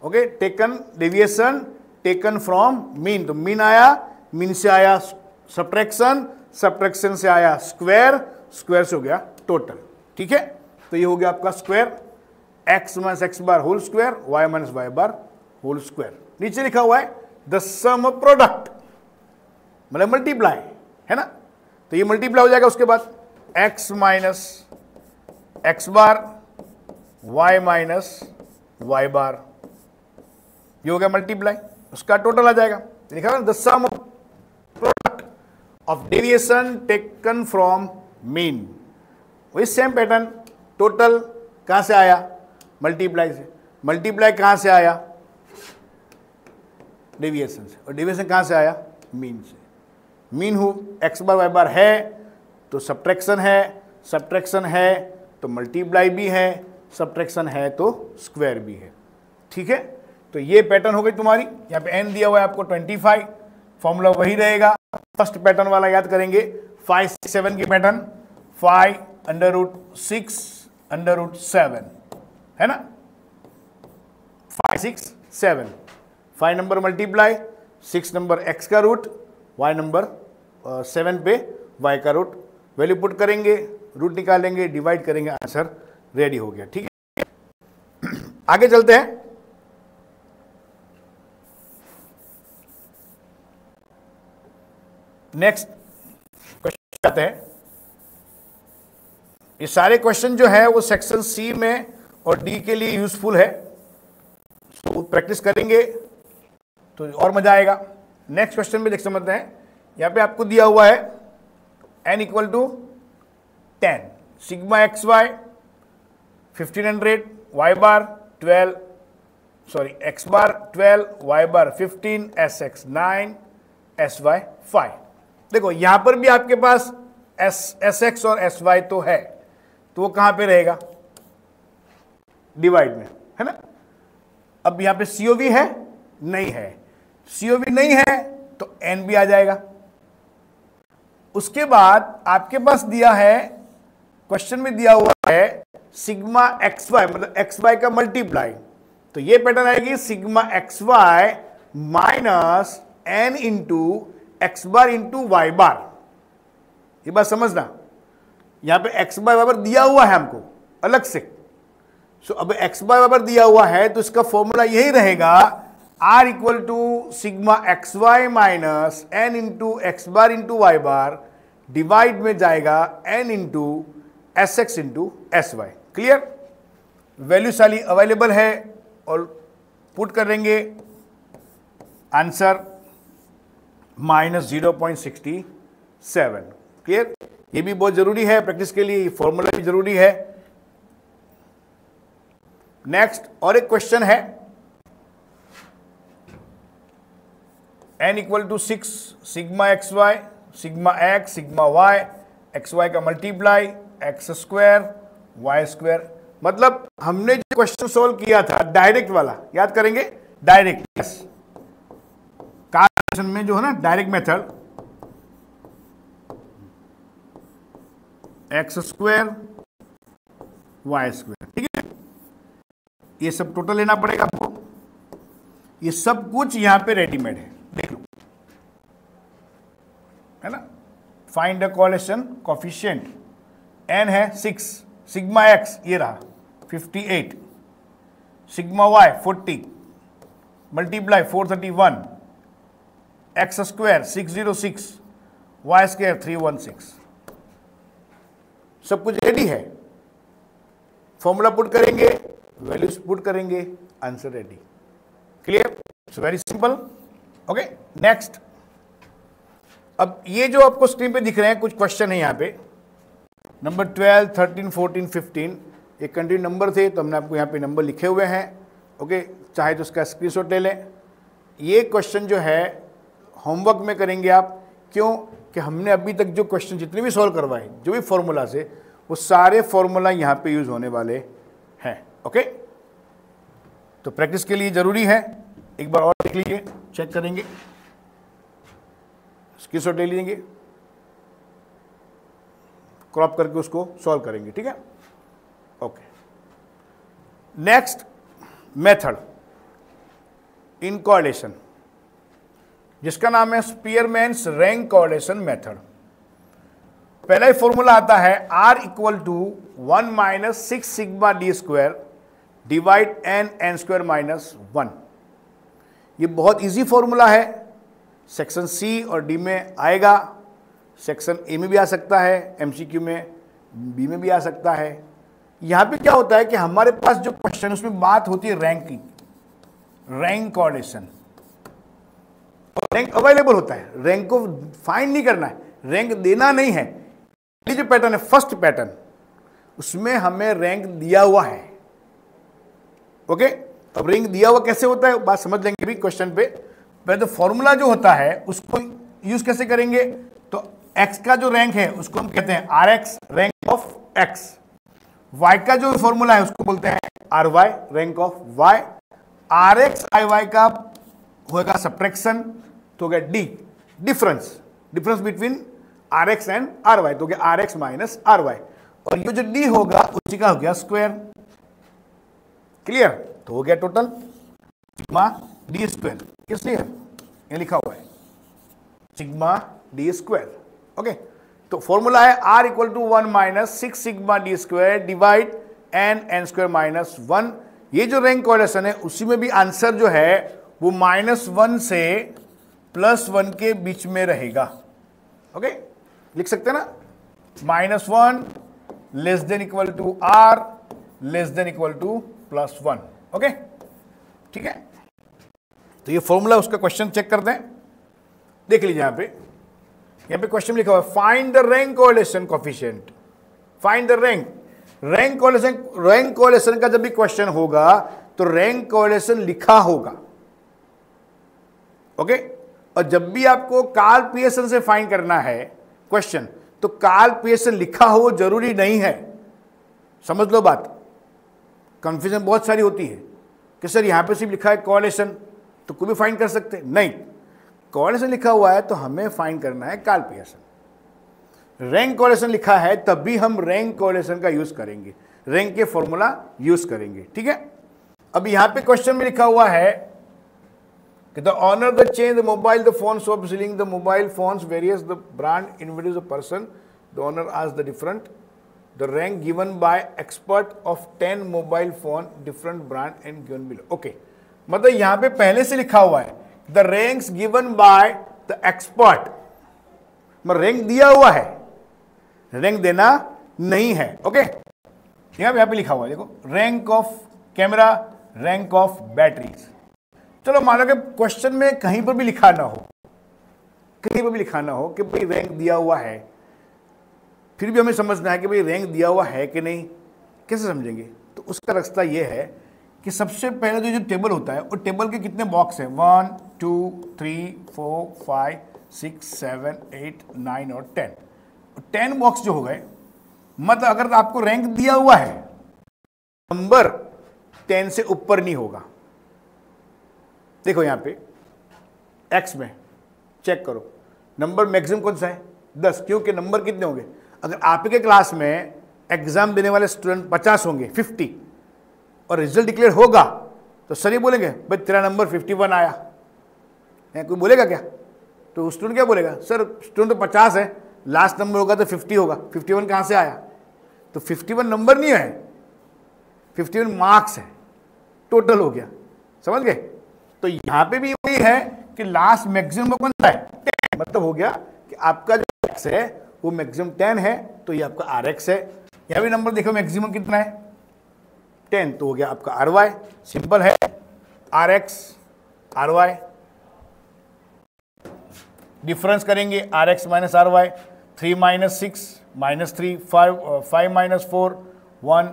okay, taken deviation taken from mean, तो मीन आया, मीन से आया सब्ट्रैक्शन, सब्ट्रैक्शन से आया स्क्वायर, स्क्वायर से हो गया टोटल। ठीक है, तो ये हो गया आपका square, x minus x bar whole square, Y minus Y bar whole square. नीचे लिखा हुआ है द सम ऑफ प्रोडक्ट, मतलब मल्टीप्लाई, है ना, तो ये मल्टीप्लाई हो जाएगा, उसके बाद x minus x bar, y minus Y bar, ये हो गया मल्टीप्लाई, उसका टोटल आ जाएगा। लिखा है the sum of product of deviation taken from mean, वही सेम पैटर्न, टोटल कहां से आया, मल्टीप्लाई से, मल्टीप्लाई कहां से आया, डेविएशन से, और डेविएशन कहां से आया, मीन से। मीन हो एक्स बार वाई बार है तो सब्ट्रैक्शन है, सब्ट्रैक्शन है तो मल्टीप्लाई भी है, सब्ट्रैक्शन है तो स्क्वायर भी है। ठीक है, तो ये पैटर्न हो गई तुम्हारी, यहाँ पे n दिया हुआ है आपको 25, फॉर्मूला वही रहेगा, फर्स्ट पैटर्न वाला याद करेंगे, 5 6 7 की pattern, 5 under root 6 under root 7, है ना, 5 6 7, 5 नंबर मल्टीप्लाई, 6 नंबर x का रूट, y नंबर 7 पे y का रूट, वैल्यू पुट करेंगे, रूट निकालेंगे, डिवाइड करेंगे, आंसर रेडी हो गया। ठीक है, आगे चलते हैं। नेक्स्ट क्वेश्चन आते हैं। ये सारे क्वेश्चन जो है वो सेक्शन सी में और डी के लिए यूजफुल है, तो प्रैक्टिस करेंगे तो और मजा आएगा। नेक्स्ट क्वेश्चन में देख समझते हैं। यहां पे आपको दिया हुआ है n equal to 10 sigma x y 1500 y bar 12 sorry x bar 12 y bar 15 sx 9 sy 5। देखो यहां पर भी आपके पास sx और sy तो है, तो वो कहां पे रहेगा? डिवाइड में, है ना। अब यहां पे COV है? नहीं है। COV नहीं है तो n भी आ जाएगा। उसके बाद आपके पास दिया है, क्वेश्चन में दिया हुआ है सिग्मा एक्स वाई, मतलब एक्स वाई का मल्टीप्लाई, तो ये पैटर्न आएगी sigma x Y minus N into x bar into Y bar. ये बात समझना, यहां पे एक्स बार वाई बार दिया हुआ है हमको अलग से। सो अब एक्स बार वाई बार दिया हुआ है तो इसका फॉर्मूला यही रहेगा, R equal to sigma x Y minus N into x bar into Y bar divide में जाएगा n into s x into S y. Clear? Value सारी अवेलेबल है और पुट करेंगे आंसर -0.67। क्लियर? ये भी बहुत जरूरी है प्रैक्टिस के लिए, फॉर्मूला भी जरूरी है। नेक्स्ट और एक क्वेश्चन है, n equal to 6 sigma x Y sigma x sigma Y X Y का multiply X square Y square. मतलब हमने जो क्वेश्चन सोल्व किया था डायरेक्ट वाला, याद करेंगे? डायरेक्ट, यस, क्वेश्चन में जो है ना direct method, x square Y square, ठीक है। ये सब टोटल लेना पड़ेगा आपको, ये सब कुछ यहां पे रेडीमेड है, देख लो, है ना। Find the correlation coefficient, n है 6, सिग्मा x ये रहा 58, sigma y 40 multiply 431, x square 606, y square 316। सब कुछ रेडी है, फॉर्मूला पुट करेंगे, वैल्यूज पुट करेंगे, answer ready. Clear? It's very simple. Okay, next. अब ये जो आपको स्क्रीन पे दिख रहे हैं कुछ क्वेश्चन है यहाँ पे, नंबर 12, 13, 14, 15 ये कंटिन्यू नंबर थे, तो हमने आपको यहाँ पे नंबर लिखे हुए हैं। ओके, चाहे तो उसका स्क्रीनशॉट ले लें। ये क्वेश्चन जो है होमवर्क में करेंगे आप, क्यों कि हमने अभी तक जो क्वेश्चन जितने भी सॉल्व करवाए जो भी फॉर्मूला से, वो सारे फॉर्मूला यहाँ पे यूज होने वाले हैं। ओके, तो प्रैक्टिस के लिए जरूरी है, एक बार और देख लीजिए, चेक करेंगे, स्क्रीनशॉट ले लीजिए, क्रॉप करके उसको सॉल्व करेंगे, ठीक है। Okay, next method in correlation, जिसका नाम है स्पीयरमैन्स रैंक कोरिलेशन मेथड। पहला ही फॉर्मूला आता है R equal to 1 minus 6 sigma d square divide n square minus 1। ये बहुत इजी फॉर्मूला है, सेक्शन सी और डी में आएगा, सेक्शन ए में भी आ सकता है, MCQ में बी में भी आ सकता है। यहाँ पे क्या होता है कि हमारे पास जो क्वेश्चन उसमें बात होती है रैंक की, रैंक कोरिलेशन, रैंक अवेलेबल होता है, रैंक को फाइंड नहीं करना है, रैंक देना नहीं है। ये जो पैटर्न है फर्स्ट पैटर्न, उसमें हमें रैंक दिया हुआ है। ओके, अब रैंक दिया हुआ कैसे होता है बात समझ लेंगे भी क्वेश्चन पे। पहले तो फॉर्मूला जो होता है उसको यूज कैसे करेंगे, तो x का जो रैंक है उसको हम कहते हैं Rx rank of x, y का जो फॉर्मूला है उसको बोलते हैं Ry rank of y, Rx Iy का होगा सब्ट्रैक्शन, तो हो गया d difference, difference between Rx and Ry, तो हो गया Rx माइनस Ry, और ये जो d होगा उसी का हो गया स्क्वायर। क्लियर? तो हो गया टोटल सिग्मा डी स्क्वायर, किसलिए ये लिखा हुआ है सिग्मा डी स्क्वायर। ओके, तो फॉर्मूला है R equal to 1 minus 6 sigma d square divide n square minus 1। ये जो रैंक कोरिलेशन है उसी में भी आंसर जो है वो -1 से +1 के बीच में रहेगा। ओके, लिख सकते हैं ना, -1 less than equal to R less than equal to +1। Okay, ठीक है। तो ये फॉर्मूला, उसका क्वेश्चन चेक करते हैं, देख लीजिए। यहां पे क्वेश्चन लिखा हुआ है find the rank correlation coefficient, find the rank correlation का जब भी क्वेश्चन होगा तो रैंक कोरिलेशन लिखा होगा। ओके, और जब भी आपको कार्ल पियर्सन से फाइंड करना है क्वेश्चन, तो कार्ल पियर्सन लिखा हो जरूरी नहीं है। समझ लो बात, कंफ्यूजन बहुत सारी होती है कि सर यहां पे सिर्फ लिखा है कोरिलेशन, तो कोई भी फाइंड कर सकते हैं। नहीं, कोरिलेशन लिखा हुआ है तो हमें फाइंड करना है कार्ल पियर्सन। रैंक कोरिलेशन लिखा है तब भी हम रैंक कोरिलेशन का यूज करेंगे, रैंक के फॉर्मूला यूज करेंगे, ठीक है। अब यहां पे क्वेश्चन में लिखा हुआ है कि the owner the change the mobile the phone shop selling the mobile phones various the brand individual person the owner आज the different the rank given by expert of 10 mobile phone different brand and given below. Okay, मतलब यहां पे पहले से लिखा हुआ है the ranks given by the expert, मतलब रैंक दिया हुआ है, रैंक देना नहीं है। ओके, यहां पे लिखा हुआ है, देखो, rank of camera, rank of batteries. चलो मान लो कि क्वेश्चन में कहीं पर भी लिखा ना हो, कहीं पर भी लिखा ना हो कि भाई रैंक दिया हुआ है, फिर भी हमें समझना है कि भाई रैंक दिया हुआ है कि नहीं, कैसे समझेंगे? तो उसका रास्ता यह है कि सबसे पहले जो टेबल होता है, वो टेबल के कितने बॉक्स हैं, 1 2 3 4 5 6 7 8 9 और 10, 10 बॉक्स जो हो गए, मतलब अगर आपको रैंक दिया हुआ है, नंबर 10 से ऊपर नहीं होगा। देखो यहां पे एक्स में चेक करो, नंबर मैक्सिमम कौन सा है, 10, क्योंकि नंबर कितने होंगे, अगर आपके क्लास में एग्जाम देने वाले स्टूडेंट 50 होंगे, 50, और रिजल्ट डिक्लेयर होगा, तो सर ये बोलेंगे भाई तेरा नंबर 51 आया है, कोई बोलेगा क्या? तो स्टूडेंट क्या बोलेगा, सर स्टूडेंट तो 50 है, लास्ट नंबर होगा तो 50 होगा, 51 कहां से आया? तो 51 नंबर नहीं है, 51 मार्क्स है, टोटल हो गया, समझ गए? तो यहां पे भी वही है कि लास्ट मैक्सिमम कौन सा है, 10, मतलब हो गया कि आपका जो एक्स है वो मैक्सिमम 10 है, तो ये आपका आर एक्स है। यहां भी नंबर देखो मैक्सिमम कितना है, 10, तो हो गया आपका आर वाई। सिंपल है, R X R Y, difference करेंगे R X minus R Y, 3 - 6 -3 5 -4 1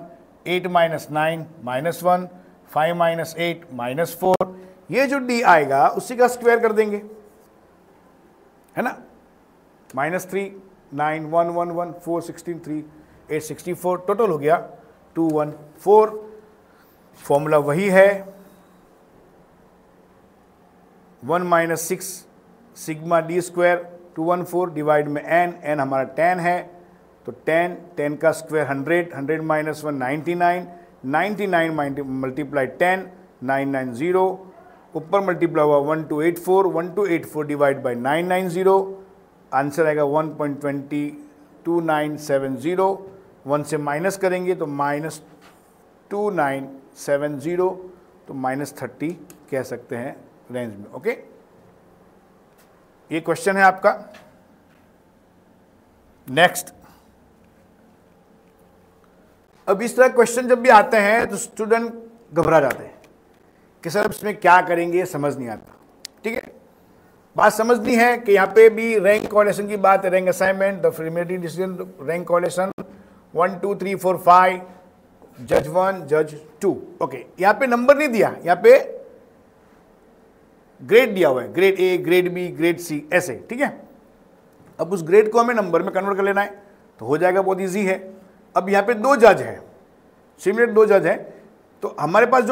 8 - 9 -1 5 - 8 -4, ये जो डी आएगा उसी का स्क्वायर कर देंगे, है ना, -3 9 1 1 1 4 16 3 8 64, टोटल हो गया 214। फॉर्मूला वही है, 1 - 6 सिग्मा डी स्क्वायर 214 डिवाइड में n हमारा 10 है, तो 10 का स्क्वायर 100 100 - 1 99 99 मल्टीप्लाई 10 990, ऊपर मल्टीप्लाई हुआ 1284 डिवाइड बाई 990, आंसर आएगा 1.2970। 1 से माइनस करेंगे तो -2970, तो -30 कह सकते हैं रेंज में। ओके, ये क्वेश्चन है आपका। नेक्स्ट, अब इस तरह क्वेश्चन जब भी आते हैं तो स्टूडेंट घबरा जाते हैं कि सर इसमें क्या करेंगे, समझ नहीं आता। ठीक है, बात समझनी है कि यहाँ पे भी रैंक कोरिलेशन की बात है, rank assignment, the preliminary decision, rank correlation 1 2 3 4 5, जज 1 जज 2। ओके, यहाँ पे नंबर नहीं दिया, यहाँ पे ग्रेड दिया हुआ है, grade A, grade B, grade C, ऐसे। ठीक है, अब उस ग्रेड को हमें नंबर में कन्वर्ट कर लेना है, तो हो जाएगा, बहुत ईजी है। अब यहाँ पे 2 जज है, सिमिलर 2 जज है, तो हमारे पास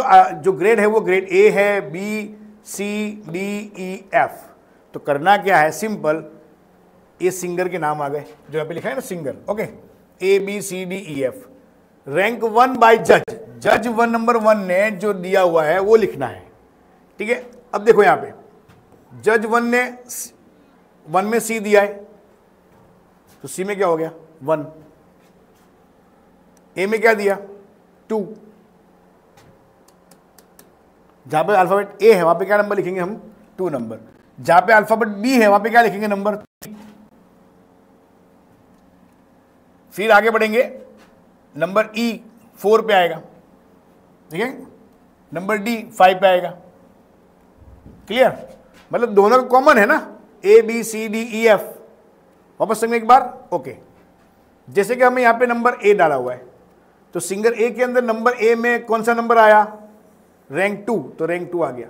जो ग्रेड है वो ग्रेड ए है, B C D E F. तो करना क्या है, सिंपल, ये सिंगर के नाम आ गए जो यहाँ पे लिखा है ना, सिंगर। ओके, ए B C D E F, rank 1 bye जज, जज 1 नंबर 1 ने जो दिया हुआ है वो लिखना है। ठीक है, अब देखो यहाँ पे जज 1 ने 1 में सी दिया है, तो सी में क्या हो गया 1, ए में क्या दिया 2, जहां पे अल्फाबेट ए है वहां पे क्या नंबर लिखेंगे हम 2 नंबर, जहां पे अल्फाबेट बी है वहां पे क्या लिखेंगे नंबर 3। फिर आगे बढ़ेंगे, नंबर ई 4 पे आएगा, ठीक है, नंबर डी 5 पे आएगा। क्लियर? मतलब दोनों का कॉमन है ना, A B C D E F. वापस समझें एक बार, ओके। जैसे कि हमें यहाँ पे नंबर ए डाला हुआ है, तो सिंगल ए के अंदर नंबर ए में कौन सा नंबर आया, रैंक 2, तो रैंक 2 आ गया।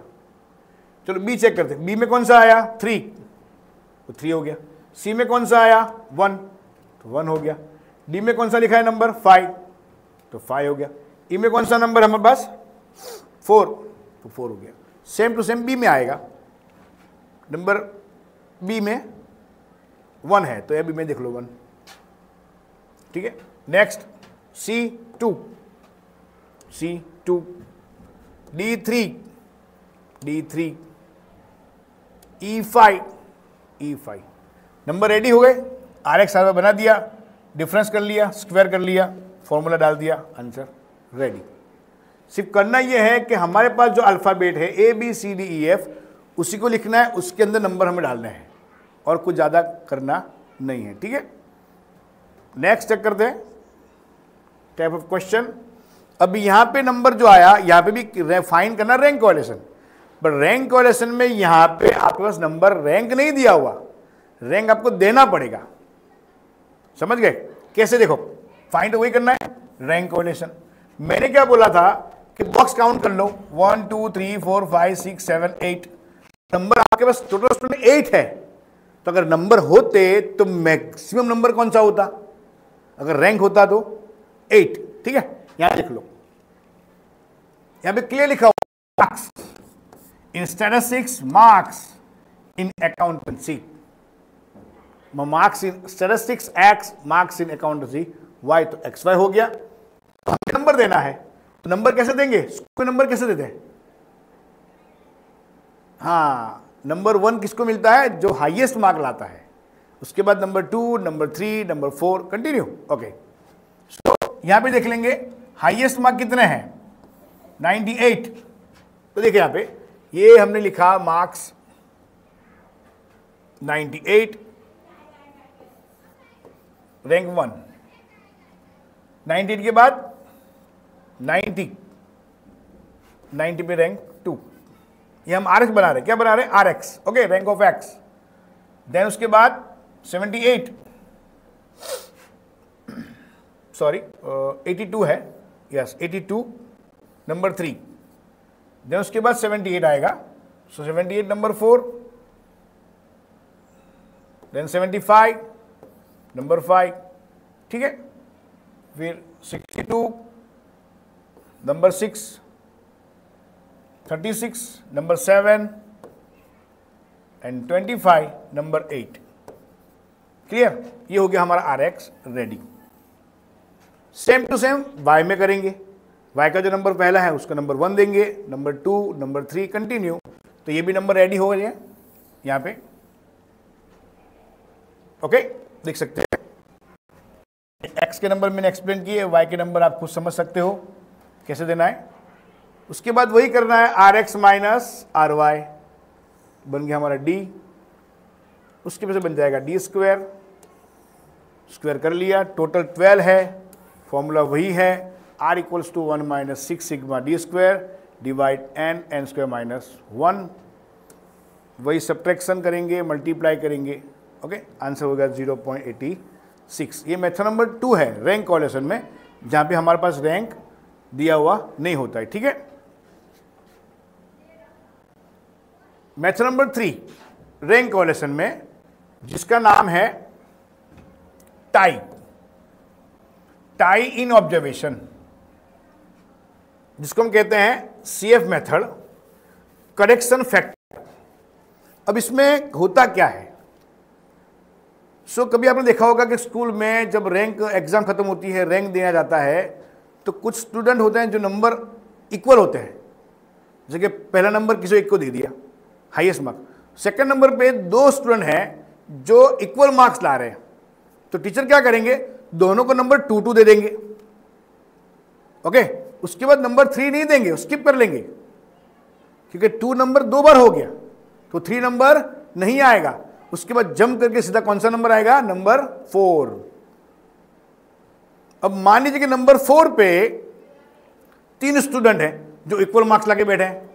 चलो बी चेक करते हैं, बी में कौन सा आया 3, तो 3 हो गया। सी में कौन सा आया 1, तो 1 हो गया। डी में कौन सा लिखा है नंबर 5, तो 5 हो गया। ई में कौन सा नंबर हमारे पास 4, तो 4 हो गया। सेम टू सेम बी में आएगा, नंबर बी में 1 है, तो ये बी में देख लो 1, ठीक है। Next C2, D3, E5। Number ready हो गए, RX आर बना दिया, डिफरेंस कर लिया, स्क्वायर कर लिया, फॉर्मूला डाल दिया, आंसर रेडी। सिर्फ करना यह है कि हमारे पास जो अल्फ़ाबेट है ABCDEF, उसी को लिखना है, उसके अंदर नंबर हमें डालना है, और कुछ ज़्यादा करना नहीं है, ठीक है। नेक्स्ट चेक करते हैं टाइप ऑफ क्वेश्चन। अभी यहाँ पे नंबर जो आया, यहाँ पे भी फाइंड करना rank coefficient, but rank coefficient में यहाँ पे आपके पास नंबर रैंक नहीं दिया हुआ, रैंक आपको देना पड़ेगा। समझ गए कैसे? देखो, फाइंड वही करना है, रैंक कोएफिशिएंट। मैंने क्या बोला था कि बॉक्स काउंट कर लो, 1 2 3 4 5 6 7 8 नंबर आपके पास टोटल स्टूडेंट 8 है। तो अगर नंबर होते तो मैक्सिमम नंबर कौन सा होता, अगर रैंक होता तो 8, ठीक है। यहां लिख लो, यहां पे क्लियर लिखा हुआ, marks in statistics, marks in accountancy. Marks in statistics x, marks in accountancy y, तो XY हो गया। तो हमें नंबर देना है, तो नंबर कैसे देंगे, कोई नंबर कैसे देते हैं? हाँ, नंबर 1 किसको मिलता है, जो हाईएस्ट मार्क लाता है, उसके बाद number 2, number 3, number 4, continue, okay. तो यहां पे देख लेंगे हाईएस्ट मार्क कितने हैं, 98। तो देखिए यहां पे ये हमने लिखा मार्क्स 98, रैंक 1, 98 के बाद 90 पे रैंक 2। ये हम RX बना रहे, क्या बना रहे, RX, okay, rank of X। Then उसके बाद 78, सॉरी 82 है, यस 82, नंबर 3। देन उसके बाद 78 आएगा, सो 78 नंबर 4, देन 75 नंबर 5, ठीक है। फिर 62 number 6, 36 number 7 and 25 number 8। Clear? ये हो गया हमारा RX ready. Same to same Y में करेंगे, Y का जो नंबर पहला है उसका नंबर 1 देंगे, नंबर 2, नंबर 3, कंटिन्यू। तो ये भी नंबर रेडी हो गए यहाँ पे, ओके, देख सकते हैं। X के नंबर मैंने एक्सप्लेन किए, Y के नंबर आप खुद समझ सकते हो कैसे देना है। उसके बाद वही करना है, RX माइनस RY बन गया हमारा D, उसके वजह से बन जाएगा D स्क्वायर, स्क्वायर कर लिया, टोटल 12 है, फॉर्मूला वही है, R equals to 1 minus 6 sigma D square divide n square minus 1। वही सब्ट्रैक्शन करेंगे, मल्टीप्लाई करेंगे, ओके, आंसर होगा 0.86। ये मेथड नंबर 2 है रैंक कोएफिशिएंट में, जहां पे हमारे पास रैंक दिया हुआ नहीं होता है, ठीक है। मेथड नंबर 3 रैंक कोएफिशिएंट में, जिसका नाम है टाई इन ऑब्जर्वेशन, जिसको हम कहते हैं CF मेथड, करेक्शन फैक्टर। अब इसमें होता क्या है, कभी आपने देखा होगा कि स्कूल में जब रैंक एग्जाम खत्म होती है, रैंक दिया जाता है, तो कुछ स्टूडेंट होते हैं जो नंबर इक्वल होते हैं, जैसे कि पहला नंबर किसी एक को दे दिया हाईएस्ट मार्क, सेकंड नंबर पे 2 स्टूडेंट हैं जो इक्वल मार्क्स ला रहे हैं, तो टीचर क्या करेंगे, दोनों को नंबर 2 दे देंगे, ओके। उसके बाद नंबर 3 नहीं देंगे, स्किप कर लेंगे, क्योंकि 2 नंबर 2 बार हो गया, तो 3 नंबर नहीं आएगा। उसके बाद जंप करके सीधा कौन सा नंबर आएगा, नंबर 4, अब मान लीजिए कि नंबर 4 पे 3 स्टूडेंट हैं जो इक्वल मार्क्स लाके बैठे हैं,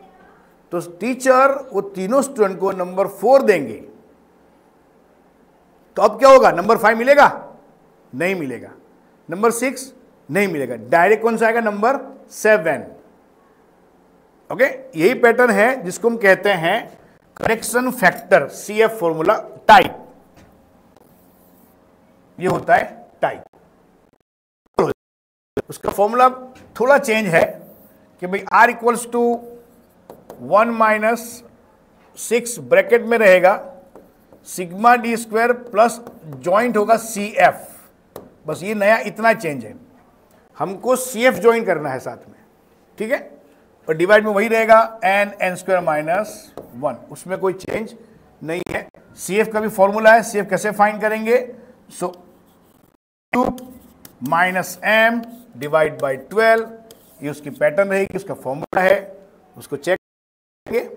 तो टीचर वो तीनों स्टूडेंट को नंबर 4 देंगे, तो अब क्या होगा? नंबर 5 मिलेगा? नहीं मिलेगा। नंबर 6 नहीं मिलेगा, डायरेक्ट कौन सा आएगा? नंबर 7। ओके, यही पैटर्न है जिसको हम कहते हैं correction factor, CF formula type. ये होता है टाइप। उसका फॉर्मूला थोड़ा चेंज है कि भाई R equals to 1 minus 6 bracket में रहेगा sigma d square plus joint होगा CF। बस ये नया इतना चेंज है, हमको CF ज्वाइन करना है साथ में, ठीक है। और डिवाइड में वही रहेगा n स्क्वायर माइनस 1, उसमें कोई चेंज नहीं है। CF का भी फॉर्मूला है, CF कैसे फाइंड करेंगे? सो cube minus m divide by 12, ये उसकी पैटर्न रहेगी, उसका फॉर्मूला है, उसको चेक करेंगे।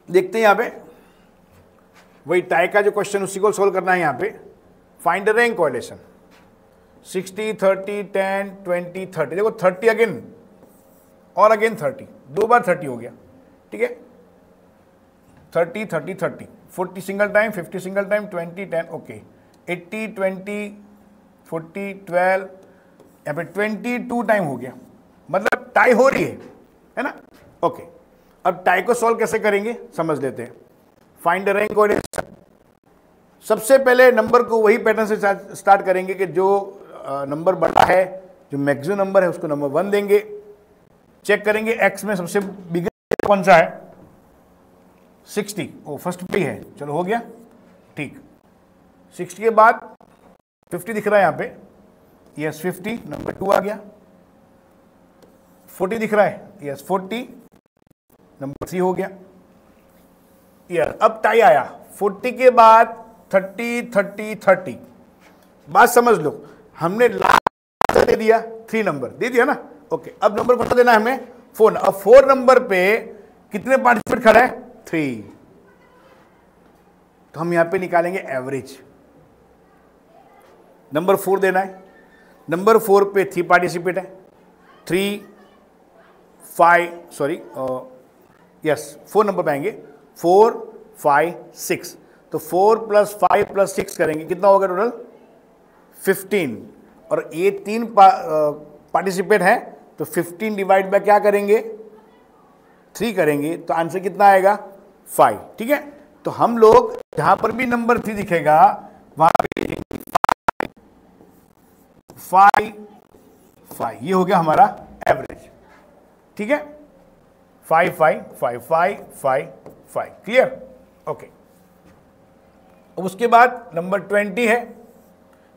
देखते हैं यहां पे वही टाई का जो क्वेश्चन, उसी को सोल्व करना है। यहां पे फाइंड द रैंक कोरिलेशन 60 30 10 20 30। देखो 30 अगेन और अगेन 30, 2 बार 30 हो गया, ठीक है। 30 30 30, 40 single time, 50 single time, 20 10, okay. 80 20 40 12, यहाँ पे 22 टाइम हो गया, मतलब टाई हो रही है ना। ओके, अब टाई को सॉल्व कैसे करेंगे समझ लेते हैं। फाइंड द रैंक कोरिलेशन, सबसे पहले नंबर को वही पैटर्न से स्टार्ट करेंगे कि जो नंबर बड़ा है, जो मैक्सिमम नंबर है, उसको नंबर 1 देंगे। चेक करेंगे एक्स में सबसे बिगेस्ट कौन सा है? 60, वो फर्स्ट पे ही है, चलो हो गया, ठीक। 60 के बाद 50 दिख रहा है यहाँ पे, यस 50, नंबर 2 आ गया। 40 दिख रहा है, यस 40, नंबर 3 हो गया। यस, अब टाई आया 40 के बाद 30 30 30। बात समझ लो, हमने लास्ट दे दिया 3 नंबर दे दिया ना। ओके, अब नंबर कौन सा देना है हमें? 4। अब 4 नंबर पे कितने पार्टिसिपेट खड़ा है? 3। तो हम यहां पे निकालेंगे एवरेज। नंबर 4 देना है, नंबर 4 पे 3 पार्टिसिपेट है, 3 5 सॉरी यस 4 नंबर पे आएंगे, 4 5 6। तो 4 + 5 + 6 करेंगे, कितना होगा टोटल? 15। और ये 3 पार्टिसिपेट है, तो 15 डिवाइड बाय क्या करेंगे? 3 करेंगे, तो आंसर कितना आएगा? 5, ठीक है। तो हम लोग जहां पर भी नंबर 3 दिखेगा वहां पे 5 5, ये हो गया हमारा एवरेज, ठीक है। 5 5 5 5 5 5, क्लियर? ओके, अब उसके बाद नंबर 20 है।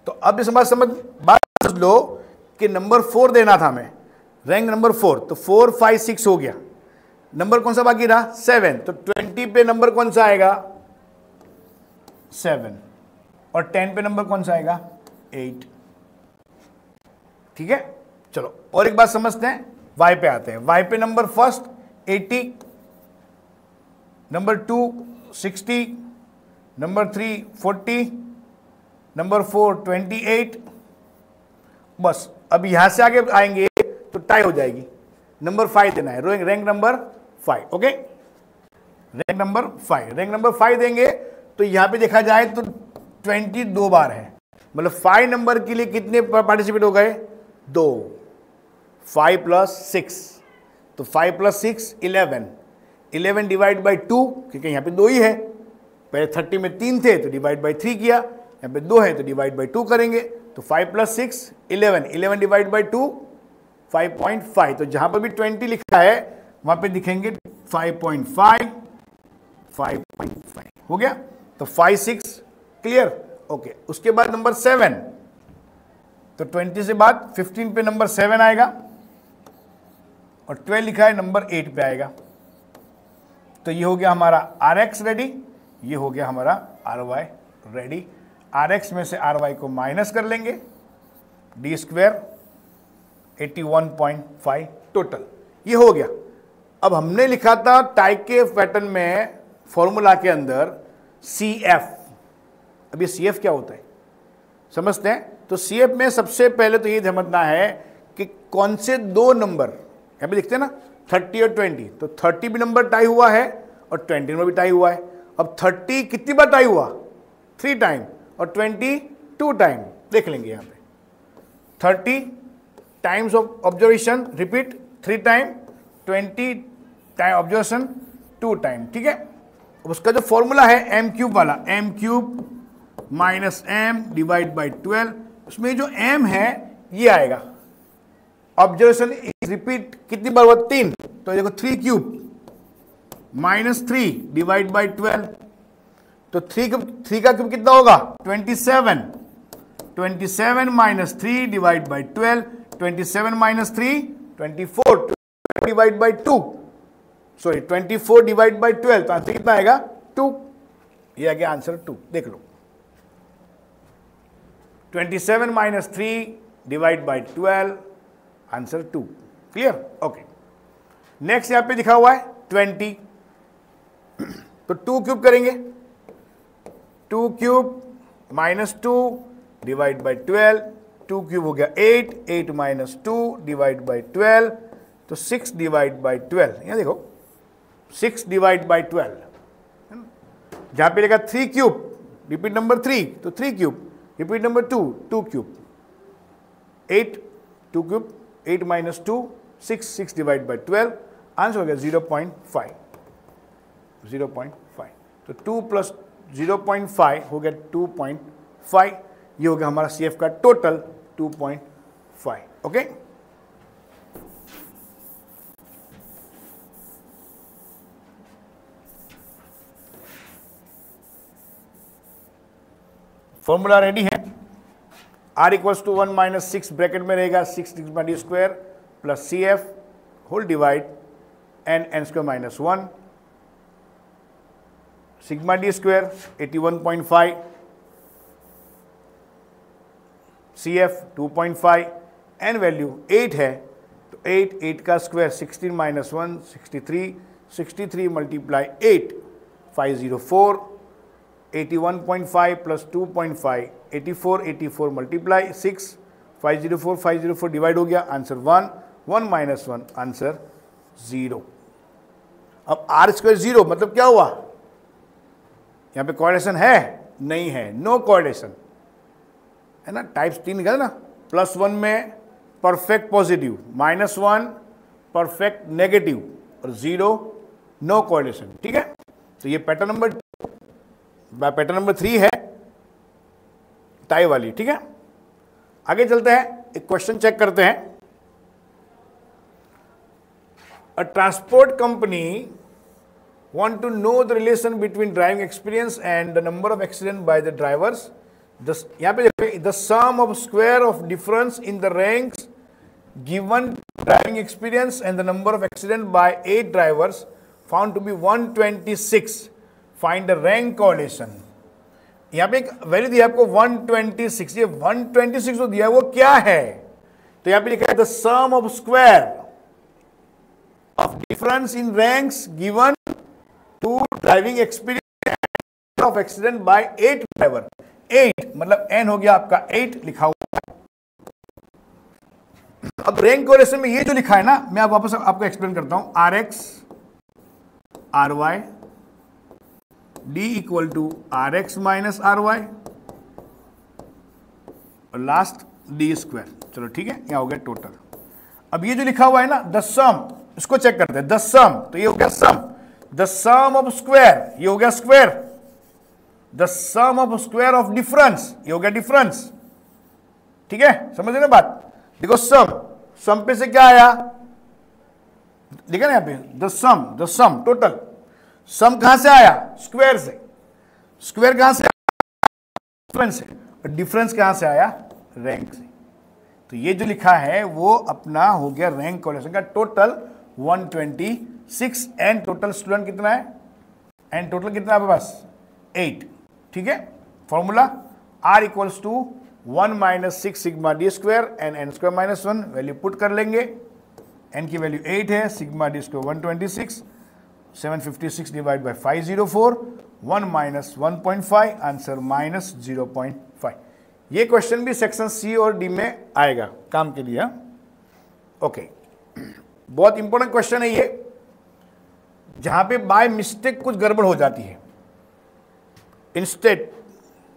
तो अब ये समझ बात लो कि नंबर 4 देना था हमें, रैंक नंबर 4, तो 4 5 6 हो गया। नंबर कौन सा बाकी रहा? 7। तो 20 पे नंबर कौन सा आएगा? 7। और 10 पे नंबर कौन सा आएगा? 8, ठीक है। चलो और एक बात समझते हैं, y पे आते हैं। y पे number first 80, number 2 60, number 3 40, number 4 28। बस अब यहां से आगे आएंगे तो टाई हो जाएगी। नंबर 5 देना है, rank number 5, okay. Rank number 5, rank number 5 देंगे तो यहां पे देखा जाए तो 20 2 बार है, मतलब 5 नंबर के लिए कितने पार्टिसिपेट हो गए? 2। 5 + 6, तो 5 + 6 11। 11 डिवाइड बाई 2, क्योंकि यहाँ पे 2 ही है, पहले 30 में 3 थे तो डिवाइड बाई 3 किया, यहाँ पे 2 है तो डिवाइड बाई 2 करेंगे। तो 5 + 6 11, 11 डिवाइड बाई 2 5.5। तो जहां पर भी 20 लिखा है वहां पे दिखेंगे 5.5 5.5, हो गया। तो 5 6, क्लियर? ओके, उसके बाद नंबर 7, तो 20 से बाद 15 पे नंबर 7 आएगा, और 12 लिखा है नंबर 8 पे आएगा। तो ये हो गया हमारा RX रेडी, ये हो गया हमारा RY रेडी। RX में से RY को माइनस कर लेंगे, D स्क्वायर 81.5 टोटल, ये हो गया। अब हमने लिखा था टाई के पैटर्न में फॉर्मूला के अंदर CF। अब ये CF क्या होता है? समझते हैं। तो CF में सबसे पहले तो ये समझना है कि कौन से दो नंबर, यहाँ पे लिखते हैं ना 30 और 20, तो 30 भी नंबर टाई हुआ है और 20 नंबर भी टाई हुआ है। अब 30 कितनी बार टाई हुआ, 3 टाइम, और 20 2 टाइम। देख लेंगे यहाँ पे 30 times of observation repeat 3 time, 20 time observation 2 time, ठीक है। उसका जो फॉर्मूला है m क्यूब वाला, m cube minus m divide by 12, उसमें जो m है ये आएगा। ऑब्जर्वेशन रिपीट कितनी बार हुआ, 3, तो देखो 3 क्यूब माइनस 3 डिवाइड बाई 12, तो 3 का क्यूब कितना होगा 27, 27 minus 3 divide by 12, 27 minus 3 24 divide by 2, sorry 24 divide by 12, तो आंसर कितना आएगा 2। ये आ गया आंसर 2, देख लो 27 minus 3 divide by 12, answer 2। Clear, okay. Next यहां पे लिखा हुआ है 20, तो 2 क्यूब करेंगे, 2 cube minus 2 divide by 12, 2 cube हो गया 8, 8 माइनस 2 डिवाइड बाई 12, तो 6 डिवाइड बाई 12, यहां देखो 6 डिवाइड बाई 12, जहां पे लिखा 3 क्यूब, रिपीट नंबर 3, तो 3 cube, repeat number 2, 2 cube, 8, 2 cube, 8 minus 2, 6, 6 divide by 12, answer हो गया 0.5, 0.5, तो 2 प्लस 0.5 हो गया 2.5, ये हो गया हमारा CF का टोटल 2.5, ओके। फॉर्मूला रेडी है, R equals to 1 minus 6 bracket में रहेगा 6 sigma d square plus CF whole divide n square minus 1, sigma d square 81.5, CF 2.5, n value 8 है, तो 8 का square 16 minus 1 63, 63 multiply 8 504, 81.5 plus 2.5 84, 84 multiply 6 504, 504 divide हो गया, answer 1, 1 minus 1, answer 0। अब R square 0 मतलब क्या हुआ, यहाँ पे कोऑर्डिनेशन है नहीं है, नो कोऑर्डिनेशन है ना, टाइप्स 3 निकला ना, +1 में परफेक्ट पॉजिटिव, -1 परफेक्ट नेगेटिव और 0 नो कोऑर्डिनेशन, ठीक है। तो ये पैटर्न नंबर 3 है टाई वाली, ठीक है। आगे चलते हैं, एक क्वेश्चन चेक करते हैं। अ transport company want to know the relation between driving experience and the number of accidents by the drivers. यहाँ पे देखिए, the sum of square of difference in the ranks given driving experience and the number of accidents by 8 drivers found to be 126. Find the rank correlation. यहाँ पे एक value दिया आपको 126, ये 126 जो दिया है वो क्या है, तो यहाँ पे लिखा है the sum of square of difference in ranks given to driving experience of accident by 8 driver, 8 मतलब n हो गया आपका 8 लिखा हुआ है। अब रैंक कोरिलेशन में ये जो लिखा है ना, मैं आप वापस आपको एक्सप्लेन करता हूं, RX RY D equal to RX minus RY और लास्ट D स्क्वायर, चलो ठीक है, यहां हो गया टोटल। अब ये जो लिखा हुआ है ना द सम, इसको चेक करते हैं, द सम, तो ये हो गया sum, the sum of square, ये हो गया square, the sum of square of difference, ये हो गया डिफरेंस, ठीक है, समझ रहे ना बात। देखो सम पे से क्या आया, देखा ना यहाँ पे द सम टोटल, सम कहां से आया, स्क्वायर से, स्क्वायर कहां से आया, डिफरेंस से, और डिफरेंस कहां से आया, रैंक से। तो ये जो लिखा है वो अपना हो गया रैंक कोरिलेशन का टोटल 126, एंड टोटल स्टूडेंट कितना है, एंड टोटल कितना है आपके पास 8, ठीक है। Formula R equals to 1 minus 6 sigma d square and n square minus 1, value put कर लेंगे, n की वैल्यू 8 है, sigma d square 126, 756 divide by 504, 1 minus 1.5, answer -0.5। ये क्वेश्चन भी सेक्शन सी और डी में आएगा काम के लिए। ओके, बहुत इंपॉर्टेंट क्वेश्चन है ये, जहां पे बाय मिस्टेक कुछ गड़बड़ हो जाती है, instead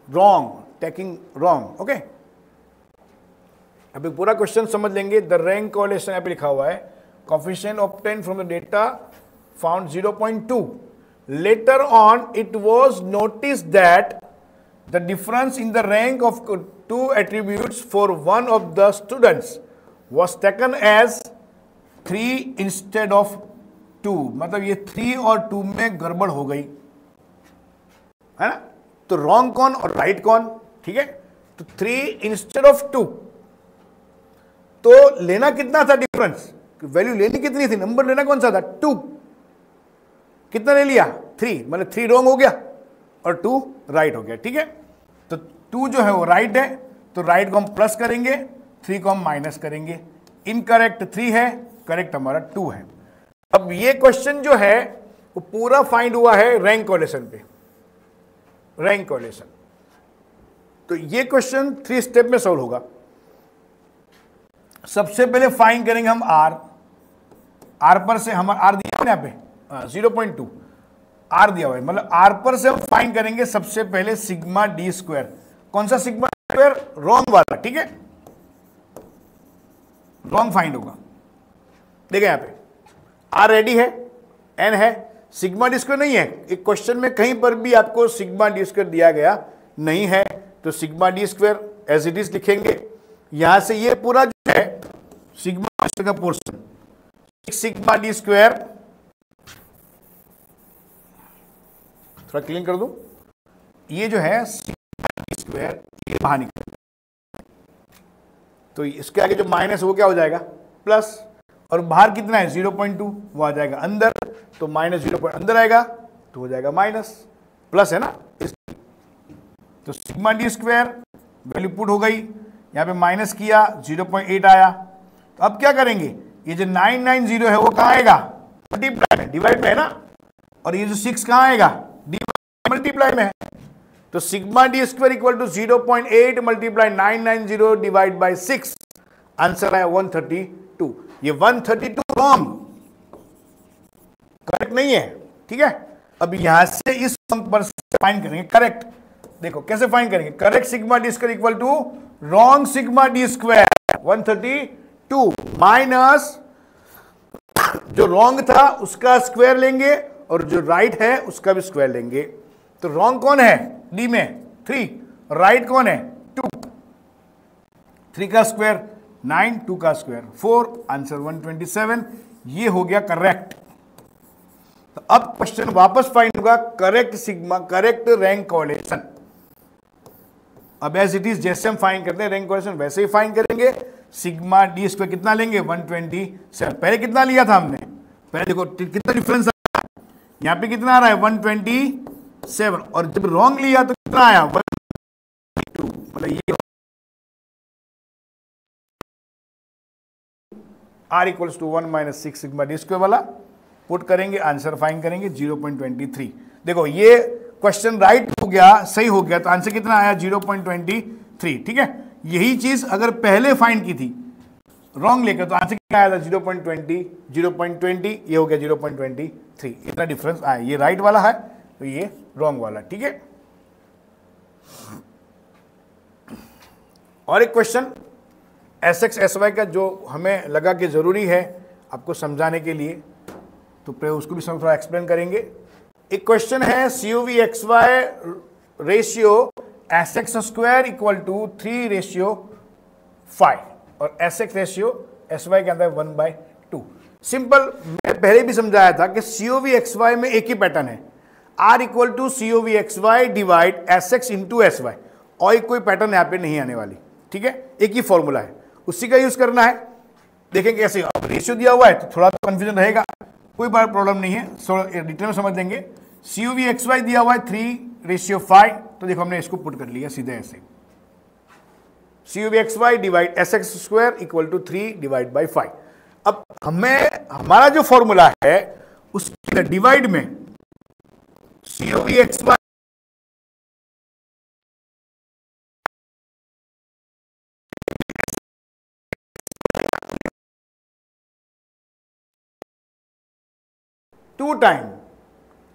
wrong, taking wrong. Okay, अभी पूरा क्वेश्चन समझ लेंगे। द रैंक कोरिलेशन यहाँ पे लिखा हुआ है, coefficient obtain from the data found 0.2, later on it was notice that the difference in the rank of two attributes for one of the students was taken as 3 instead of 2। मतलब ये 3 और 2 में गड़बड़ हो गई है ना। तो रॉन्ग कौन और राइट कौन, ठीक है। तो 3 इंस्टेड ऑफ 2, तो लेना कितना था डिफरेंस, वैल्यू लेनी कितनी थी, नंबर लेना कौन सा था, 2। कितना ले लिया, 3, मतलब 3 रॉन्ग हो गया और 2 राइट हो गया, ठीक है। तो 2 जो है वो राइट है, तो राइट को हम प्लस करेंगे, 3 को हम माइनस करेंगे। इनकरेक्ट 3 है, करेक्ट हमारा 2 है। अब ये क्वेश्चन जो है वो पूरा फाइंड हुआ है रैंक कोरिलेशन पे, रैंक कोरिलेशन। तो ये क्वेश्चन 3 स्टेप में सॉल्व होगा। सबसे पहले फाइंड करेंगे हम आर पर से, हमारा आर दिया हुआ यहाँ पे 0.2 आर दिया हुआ है, मतलब आर पर से हम फाइंड करेंगे सबसे पहले सिग्मा डी स्क्वायर। कौन सा सिग्मा स्क्वायर, रॉन्ग वाला, ठीक है, रॉन्ग फाइंड होगा। देखिए यहाँ पे आर रेडी है, एन है, सिग्मा डी स्क्वायर नहीं है। एक क्वेश्चन में कहीं पर भी आपको सिग्मा डी स्क्वायर दिया गया नहीं है, तो sigma d square as it is लिखेंगे। यहां से ये पूरा जो है सिग्मा का पोर्शन, सिग्मा डी स्क्वायर, थोड़ा क्लीन कर दूं, ये जो है सिग्मा डी स्क्वायर ये बाहर निकल, तो इसके आगे जो माइनस वो क्या हो जाएगा, प्लस, और बाहर कितना है 0.2, वो आ जाएगा अंदर, तो माइनस 0 अंदर आएगा तो हो जाएगा माइनस, प्लस है ना। तो sigma d square value put हो गई, यहाँ पे माइनस किया 0.8 आया। तो अब क्या करेंगे, ये जो 990 है वो कहाँ आएगा, मल्टीप्लाई में, डिवाइड में है ना, और ये जो 6 कहाँ आएगा, मल्टीप्लाई में है। तो sigma d square equal to 0.8 multiply 990 divide by 6, answer आया 132। ये 132 रॉन्ग, करेक्ट नहीं है, ठीक है। अब यहां से इस पर फाइंड करेंगे करेक्ट। देखो कैसे फाइंड करेंगे, correct sigma d square equal to wrong sigma d square 132 minus जो रॉन्ग था उसका स्क्वायर लेंगे और जो राइट है उसका भी स्क्वायर लेंगे। तो रॉन्ग कौन है, डी में 3, राइट कौन है 2, 3 का स्क्वायर 9, 2 का स्क्वायर 4, आंसर 127। ये हो गया करेक्ट। तो अब क्वेश्चन वापस फाइंड होगा correct sigma, correct rank correlation. अब एज इट इज जैसे हम फाइंड करते हैं रैंक कोरिलेशन वैसे ही फाइंड करेंगे। सिग्मा डी स्क्वायर कितना लेंगे 127, पहले कितना लिया था हमने, पहले देखो कितना डिफरेंस आया, यहां पे कितना आ रहा है 127, और जब रॉन्ग लिया तो कितना आया 122, मतलब ये R equals to 1 minus 6 sigma d square वाला पुट करेंगे, आंसर फाइंड करेंगे 0.23। देखो ये क्वेश्चन राइट हो गया, सही हो गया, तो आंसर कितना आया 0.23, ठीक है। यही चीज अगर पहले फाइंड की थी रॉन्ग लेकर तो आंसर कितना आया था 0.20, ये हो गया 0.23, इतना डिफरेंस आया। ये राइट वाला है तो ये रॉन्ग वाला, ठीक है। और एक क्वेश्चन SX SY का जो हमें लगा कि जरूरी है आपको समझाने के लिए, तो उसको भी हम थोड़ा एक्सप्लेन करेंगे। एक क्वेश्चन है COV XY ratio SX square equal to 3:5 और SX रेशियो SY के अंदर 1/2। सिंपल, मैं पहले भी समझाया था कि COV XY में एक ही पैटर्न है, R equal to COV XY divide SX into SY, और कोई पैटर्न यहाँ पे नहीं आने वाली, ठीक है। एक ही फॉर्मूला है, उसी का यूज करना है। देखेंगे कैसे, अब रेशियो दिया हुआ है तो थोड़ा तो कंफ्यूजन रहेगा, कोई बार प्रॉब्लम नहीं है, थोड़ा डिटेल में समझ लेंगे। COV XY दिया हुआ है 3:5, तो देखो हमने इसको पुट कर लिया सीधे ऐसे, COV XY divide SX square equal to 3/5। अब हमें हमारा जो फॉर्मूला है उसके डिवाइड में COV XY 2 टाइम।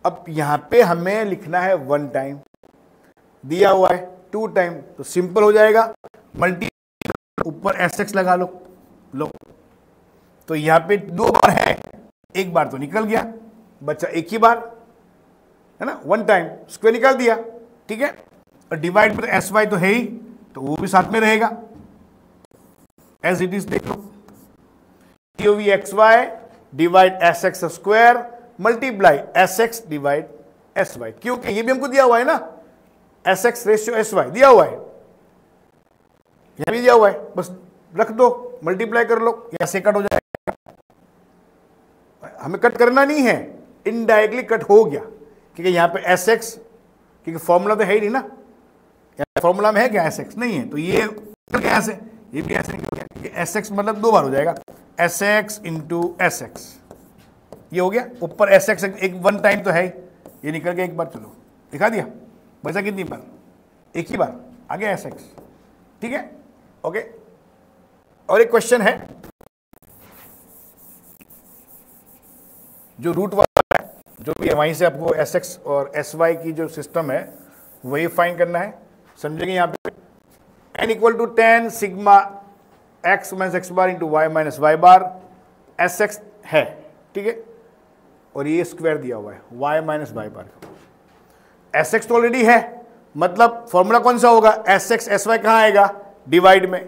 अब यहां पे हमें लिखना है 1 टाइम, दिया हुआ है 2 टाइम, तो सिंपल हो जाएगा, मल्टी ऊपर एसएक्स लगा लो। तो यहां पे 2 बार है, 1 बार तो निकल गया, बच्चा 1 ही बार है ना, 1 टाइम, स्क्वायर निकाल दिया, ठीक है। और डिवाइड पर एस वाई तो है ही, तो वो भी साथ में रहेगा, एज इट इज देख लो, COV x Y divide s x square multiply s x divide s y, क्योंकि ये भी हमको दिया हुआ है ना, s x ratio s y दिया हुआ है, यहां भी दिया हुआ है, बस रख दो, मल्टीप्लाई कर लो, यहां से कट हो जाएगा, हमें कट करना नहीं है, इनडायरेक्टली कट हो गया, क्योंकि यहां पे एस एक्स, क्योंकि फॉर्मूला तो है ही नहीं ना, फॉर्मूला में है क्या एस एक्स, नहीं है, तो ये ऐसे, ये भी ऐसे निकल गया, एस एक्स मतलब 2 बार हो जाएगा, S x into s x, ये हो गया, ऊपर एस एक्स एक 1 टाइम तो है, ये निकल गया 1 बार, चलो दिखा दिया, बचा कितनी बार, 1 ही बार, आ गया एस एक्स, ठीक है, ओके। और एक क्वेश्चन है जो रूट वाला है, जो भी है वहीं से आपको एस एक्स और एस वाई की जो सिस्टम है वही फाइंड करना है, समझेंगे। यहाँ पे n equal to 10 sigma x minus x bar into Y minus Y bar, s x है, ठीक है, और ये स्क्वायर दिया हुआ है y minus Y bar, s x तो ऑलरेडी है, मतलब फॉर्मूला कौन सा होगा, एस एक्स एस वाई कहाँ आएगा, डिवाइड में,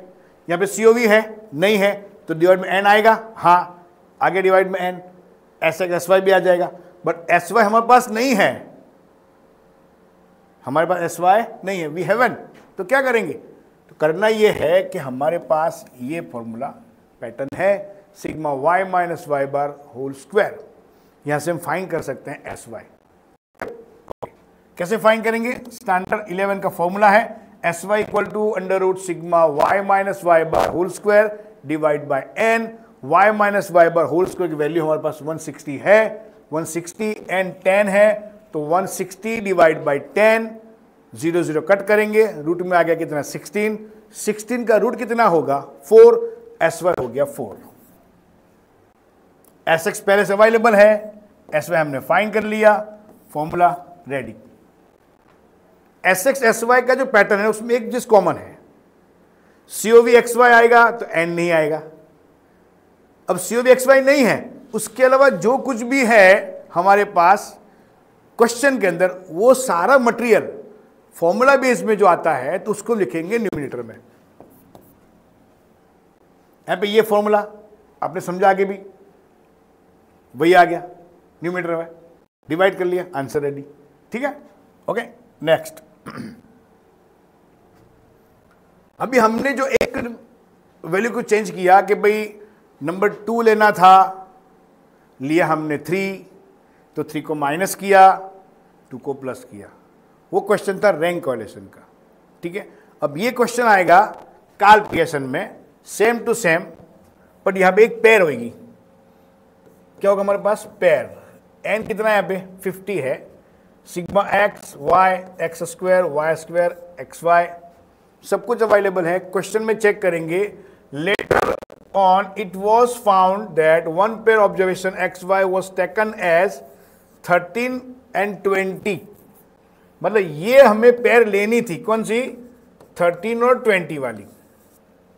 यहाँ पे COV है नहीं है तो डिवाइड में n आएगा, हाँ आगे डिवाइड में n, s x s y भी आ जाएगा, बट एस वाई हमारे पास नहीं है, हमारे पास एस वाई नहीं है, वी हैवन, तो क्या करेंगे, तो करना ये है कि हमारे पास ये फॉर्मूला पैटर्न है, sigma y minus Y bar whole square, यहां से हम फाइंड कर सकते हैं एस वाई। कैसे फाइंड करेंगे, स्टैंडर्ड 11 का फॉर्मूला है, s y equal to under root sigma y minus Y bar whole square divide by n, y minus Y bar whole square की वैल्यू हमारे पास 160 है, 160 एंड 10 है, तो 160 डिवाइड बाई 10, 0 0 कट करेंगे, रूट में आ गया कितना 16, 16 का रूट कितना होगा 4, एस वाई हो गया 4, एस एक्स पहले से अवेलेबल है, एस वाई हमने फाइंड कर लिया, formula ready. S x s y का जो पैटर्न है उसमें एक चीज कॉमन है, COV एक्स वाई आएगा तो n नहीं आएगा, अब COV एक्स वाई नहीं है, उसके अलावा जो कुछ भी है हमारे पास क्वेश्चन के अंदर वो सारा मटेरियल फॉर्मूला बेस में जो आता है तो उसको लिखेंगे न्यूमरेटर में। यहां पे ये फॉर्मूला आपने समझा, आगे भी वही आ गया न्यूमरेटर में, डिवाइड कर लिया, आंसर रेडी, ठीक है, ओके। नेक्स्ट, अभी हमने जो एक वैल्यू को चेंज किया कि भाई नंबर 2 लेना था, लिया हमने 3, तो 3 को माइनस किया, 2 को प्लस किया, वो क्वेश्चन था रैंक कोरिलेशन का, ठीक है। अब ये क्वेश्चन आएगा कैलकुलेशन में सेम टू सेम, बट यहां पे एक पेयर होगी, क्या होगा हमारे पास पेयर, n कितना है यहाँ पे 50 है, sigma x y x square Y square x y सब कुछ अवेलेबल है, क्वेश्चन में चेक करेंगे, later on it was found that one pair observation x y was taken as 13 and 20, मतलब ये हमें पेयर लेनी थी, कौन सी 13 और 20 वाली,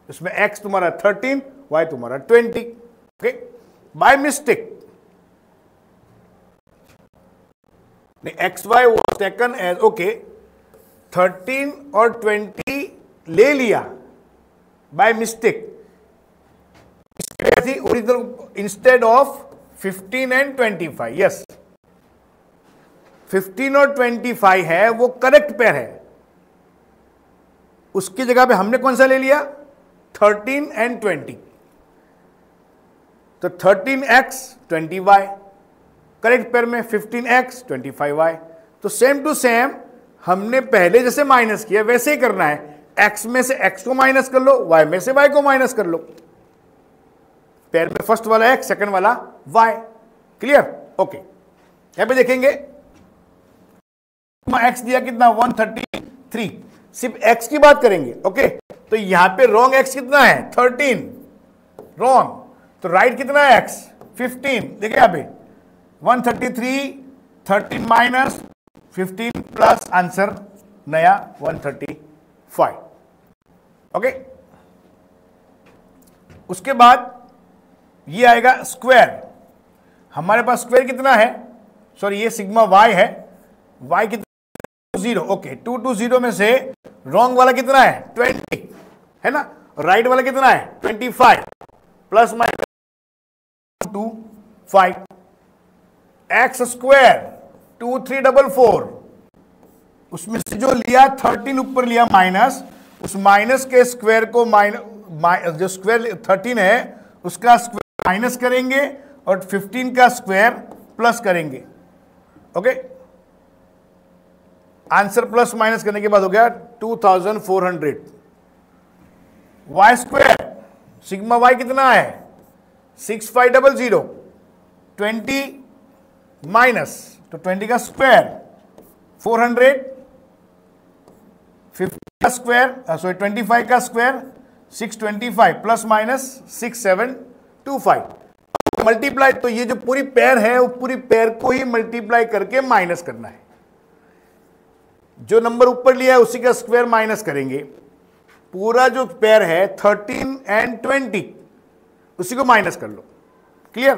इसमें x तुम्हारा 13 y तुम्हारा 20, okay. By mistake x y was taken as, okay 13 और 20 ले लिया बाय मिस्टेक, थी original instead of 15 and 25, yes 15 और 25 है वो करेक्ट पेयर है, उसकी जगह पे हमने कौन सा ले लिया 13 एंड 20, तो 13x 20y, करेक्ट पेयर में 15x 25y, तो सेम टू सेम हमने पहले जैसे माइनस किया वैसे ही करना है, x में से x को माइनस कर लो, y में से y को माइनस कर लो, पेयर में फर्स्ट वाला x सेकंड वाला y, क्लियर, ओके। यहां पे देखेंगे x दिया कितना 133, सिर्फ x की बात करेंगे, ओके, तो यहां पे रॉन्ग x कितना है 13, रॉन्ग, तो राइट कितना है x 15, देखिए यहां पे 133, 13 माइनस 15 प्लस आंसर नया 135। ओके, उसके बाद ये आएगा स्क्वायर। हमारे पास स्क्वायर कितना है, सॉरी ये सिग्मा वाई है, वाई कितना 0। ओके, 2 to 0 में से रॉन्ग वाला कितना है 20 है ना, राइट वाला कितना है 25 प्लस माइनस 2 5 एक्स स्क्वायर 2344, उसमें से जो लिया 13 ऊपर लिया माइनस, उस माइनस के स्क्वायर को जो स्क्वायर 13 है उसका स्क्वायर माइनस करेंगे और 15 का स्क्वायर प्लस करेंगे। ओके, आंसर प्लस माइनस करने के बाद हो गया 2400। वाई स्क्वायर सिग्मा वाई कितना है 6500, 20 माइनस तो 20 का स्क्वायर 400, 50 का स्क्वायर सॉरी 25 का स्क्वायर 625 प्लस माइनस 6725 मल्टीप्लाई। तो ये जो पूरी पेयर है वो पूरी पेयर को ही मल्टीप्लाई करके माइनस करना है। जो नंबर ऊपर लिया है उसी का स्क्वायर माइनस करेंगे। पूरा जो पेयर है 13 एंड 20 उसी को माइनस कर लो। क्लियर?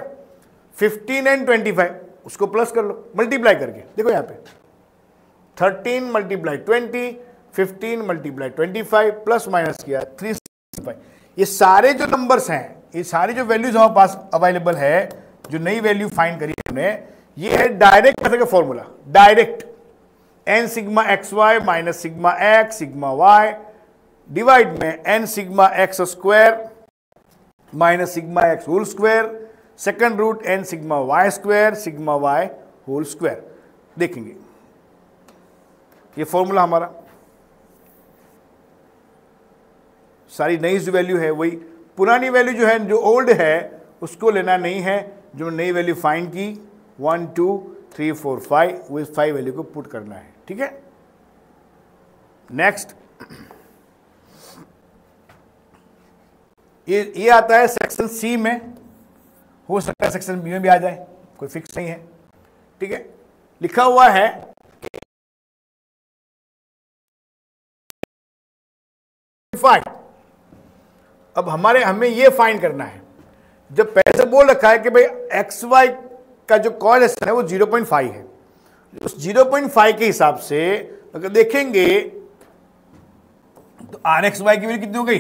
15 एंड 25 उसको प्लस कर लो मल्टीप्लाई करके। देखो यहां पे 13 मल्टीप्लाई 20, 15 मल्टीप्लाई 25 प्लस माइनस किया 365। ये सारे जो नंबर्स हैं, ये सारी जो वैल्यूज हमारे पास अवेलेबल है, जो नई वैल्यू फाइंड करी हमने, ये है डायरेक्ट मेथड का formula. Direct N sigma x Y minus sigma x sigma Y divide में N sigma x square minus sigma x whole square second root N sigma Y square sigma Y whole square. देखेंगे ये formula हमारा, सारी नई जो value है वही, पुरानी वैल्यू जो है जो ओल्ड है उसको लेना नहीं है। जो नई वैल्यू फाइंड की 1 2 3 4 5 वो 5 वैल्यू को पुट करना है। ठीक है, नेक्स्ट ये आता है सेक्शन सी में, हो सकता है सेक्शन बी में भी आ जाए, कोई फिक्स नहीं है। ठीक है, लिखा हुआ है अब हमें ये फाइंड करना है। जब पहले से बोल रखा है कि भाई एक्स वाई का जो कोरिलेशन है वो 0.5 है, उस 0.5 के हिसाब से अगर देखेंगे तो आर एक्स वाई की वैल्यू कितनी हो गई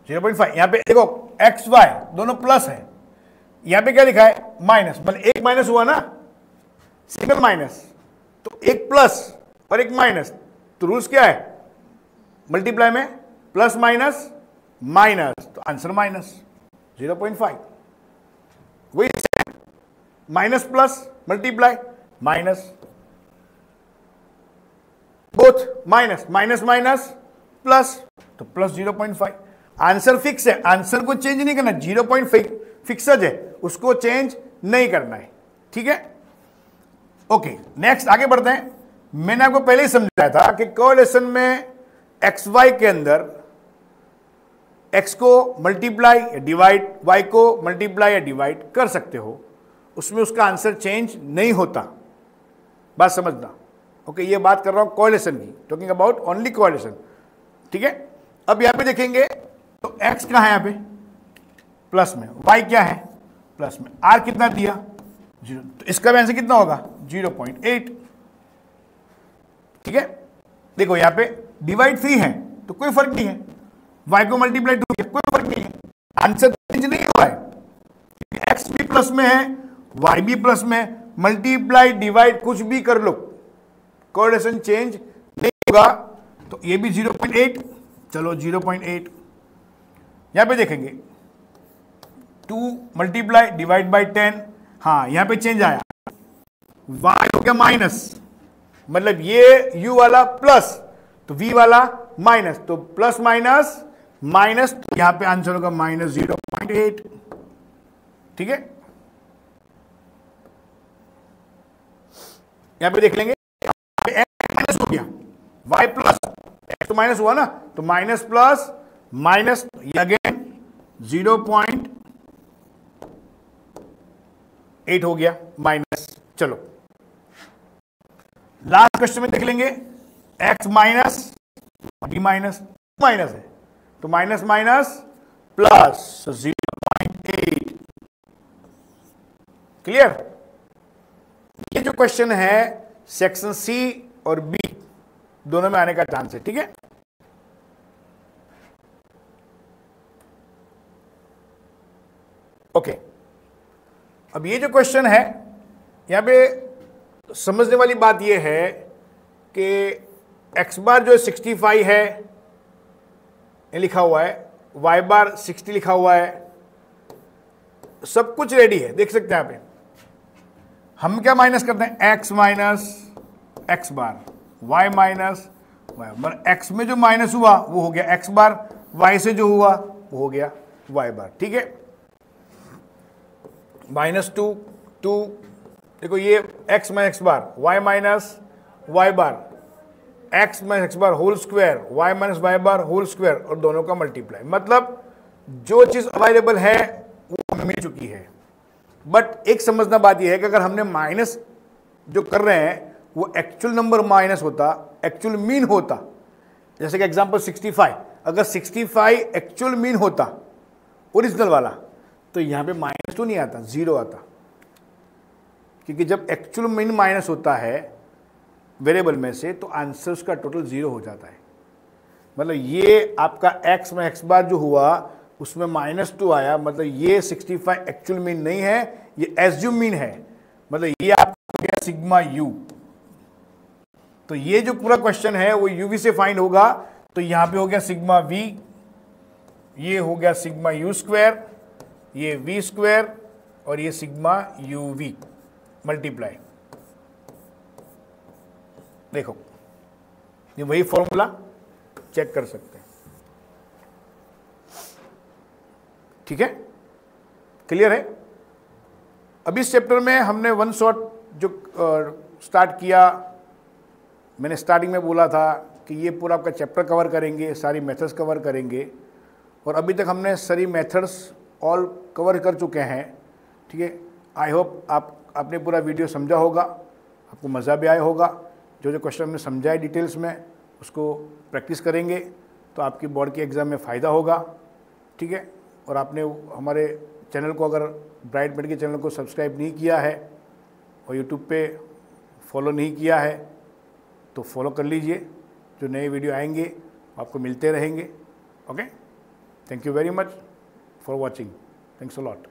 0.5। यहां पे देखो एक्स वाई दोनों प्लस है, यहां पे क्या लिखा है माइनस, मतलब एक माइनस हुआ ना, सिंगल माइनस, तो एक प्लस और एक माइनस, तो रूल्स क्या है मल्टीप्लाई में प्लस माइनस माइनस, तो आंसर माइनस 0.5। वही minus plus multiply minus, both minus minus minus plus, तो प्लस 0.5। आंसर फिक्स है, आंसर को चेंज नहीं करना, 0.5 फिक्सड है, उसको चेंज नहीं करना है। ठीक है, ओके नेक्स्ट आगे बढ़ते हैं। मैंने आपको पहले ही समझाया था कि कोरिलेशन में एक्स वाई के अंदर x को मल्टीप्लाई या डिवाइड, y को मल्टीप्लाई या डिवाइड कर सकते हो, उसमें उसका आंसर चेंज नहीं होता। बात समझना। ओके, ये बात कर रहा हूं कोरिलेशन की, टॉकिंग अबाउट ओनली कोरिलेशन। ठीक है, अब यहां पे देखेंगे तो x कहां है, यहां पे प्लस में, y क्या है प्लस में, r कितना दिया 0, तो इसका भी आंसर कितना होगा 0.8। ठीक है, देखो यहां पे डिवाइड 3 है तो कोई फर्क नहीं है, y को मल्टीप्लाई 2 किया कोई फर्क नहीं है, आंसर चेंज नहीं हुआ है, x भी प्लस में है y भी प्लस में है, मल्टीप्लाई डिवाइड कुछ भी कर लो कोरिलेशन चेंज नहीं होगा। तो ये भी 0.8, चलो 0.8 यहां पे देखेंगे 2 मल्टीप्लाई डिवाइड बाई 10, हाँ यहां पे चेंज आया, y हो गया माइनस, मतलब ये u वाला प्लस तो v वाला माइनस, तो प्लस माइनस माइनस, तो यहां पे आंसर होगा माइनस 0.8। ठीक है, यहां पे देख लेंगे माइनस हो गया, y प्लस x तो माइनस हुआ ना, तो माइनस प्लस माइनस अगेन 0.8 8 हो गया माइनस। चलो लास्ट क्वेश्चन में देख लेंगे, x minus b minus minus है तो माइनस माइनस प्लस 0.8। क्लियर? ये जो क्वेश्चन है सेक्शन सी और बी दोनों में आने का चांस है। ठीक है, ओके। अब ये जो क्वेश्चन है यहां पे समझने वाली बात ये है कि x बार जो 65 है ये लिखा हुआ है, y बार 60 लिखा हुआ है, सब कुछ रेडी है, देख सकते हैं यहाँ पे। हम क्या माइनस करते हैं, x minus x bar, y minus Y, मतलब x में जो माइनस हुआ वो हो गया x बार, y से जो हुआ वो हो गया y बार। ठीक है, -2 2, देखो ये x minus x bar, y minus Y bar, x minus x bar whole square, y minus Y bar whole square, और दोनों का मल्टीप्लाई। मतलब जो चीज अवेलेबल है वो हमें मिल चुकी है। बट एक समझना बात यह है कि अगर हमने माइनस जो कर रहे हैं वो एक्चुअल नंबर माइनस होता, एक्चुअल मीन होता, जैसे कि एग्जांपल 65, अगर 65 एक्चुअल मीन होता ओरिजिनल वाला तो यहां पे -2 नहीं आता, 0 आता, क्योंकि जब एक्चुअल मीन माइनस होता है वेरिएबल में से तो आंसर उसका टोटल 0 हो जाता है। मतलब ये आपका x में x बार जो हुआ उसमें -2 आया, मतलब ये 65 एक्चुअल मीन नहीं है, ये एज्यूम मीन है, मतलब ये आपका सिग्मा u। तो ये जो पूरा क्वेश्चन है वो uv से फाइंड होगा, तो यहां पे हो गया सिग्मा v, ये हो गया सिग्मा u स्क्वायर, ये v स्क्वायर, और ये सिग्मा uv मल्टीप्लाई। देखो ये वही फॉर्मूला चेक कर सकते हैं। ठीक है, क्लियर है? अभी इस चैप्टर में हमने वन शॉट जो स्टार्ट किया, मैंने स्टार्टिंग में बोला था कि ये पूरा आपका चैप्टर कवर करेंगे, सारी मेथड्स कवर करेंगे, और अभी तक हमने सारी मेथड्स ऑल कवर कर चुके हैं। ठीक है, आई होप आपने पूरा वीडियो समझा होगा, आपको मज़ा भी आया होगा। जो जो क्वेश्चन हमने समझाए डिटेल्स में उसको प्रैक्टिस करेंगे तो आपकी बोर्ड के एग्ज़ाम में फ़ायदा होगा। ठीक है, और आपने हमारे चैनल को, अगर ब्राइट मेड के चैनल को सब्सक्राइब नहीं किया है और यूट्यूब पे फॉलो नहीं किया है तो फॉलो कर लीजिए, जो नए वीडियो आएंगे आपको मिलते रहेंगे। Okay, thank you very much for watching, thanks a lot.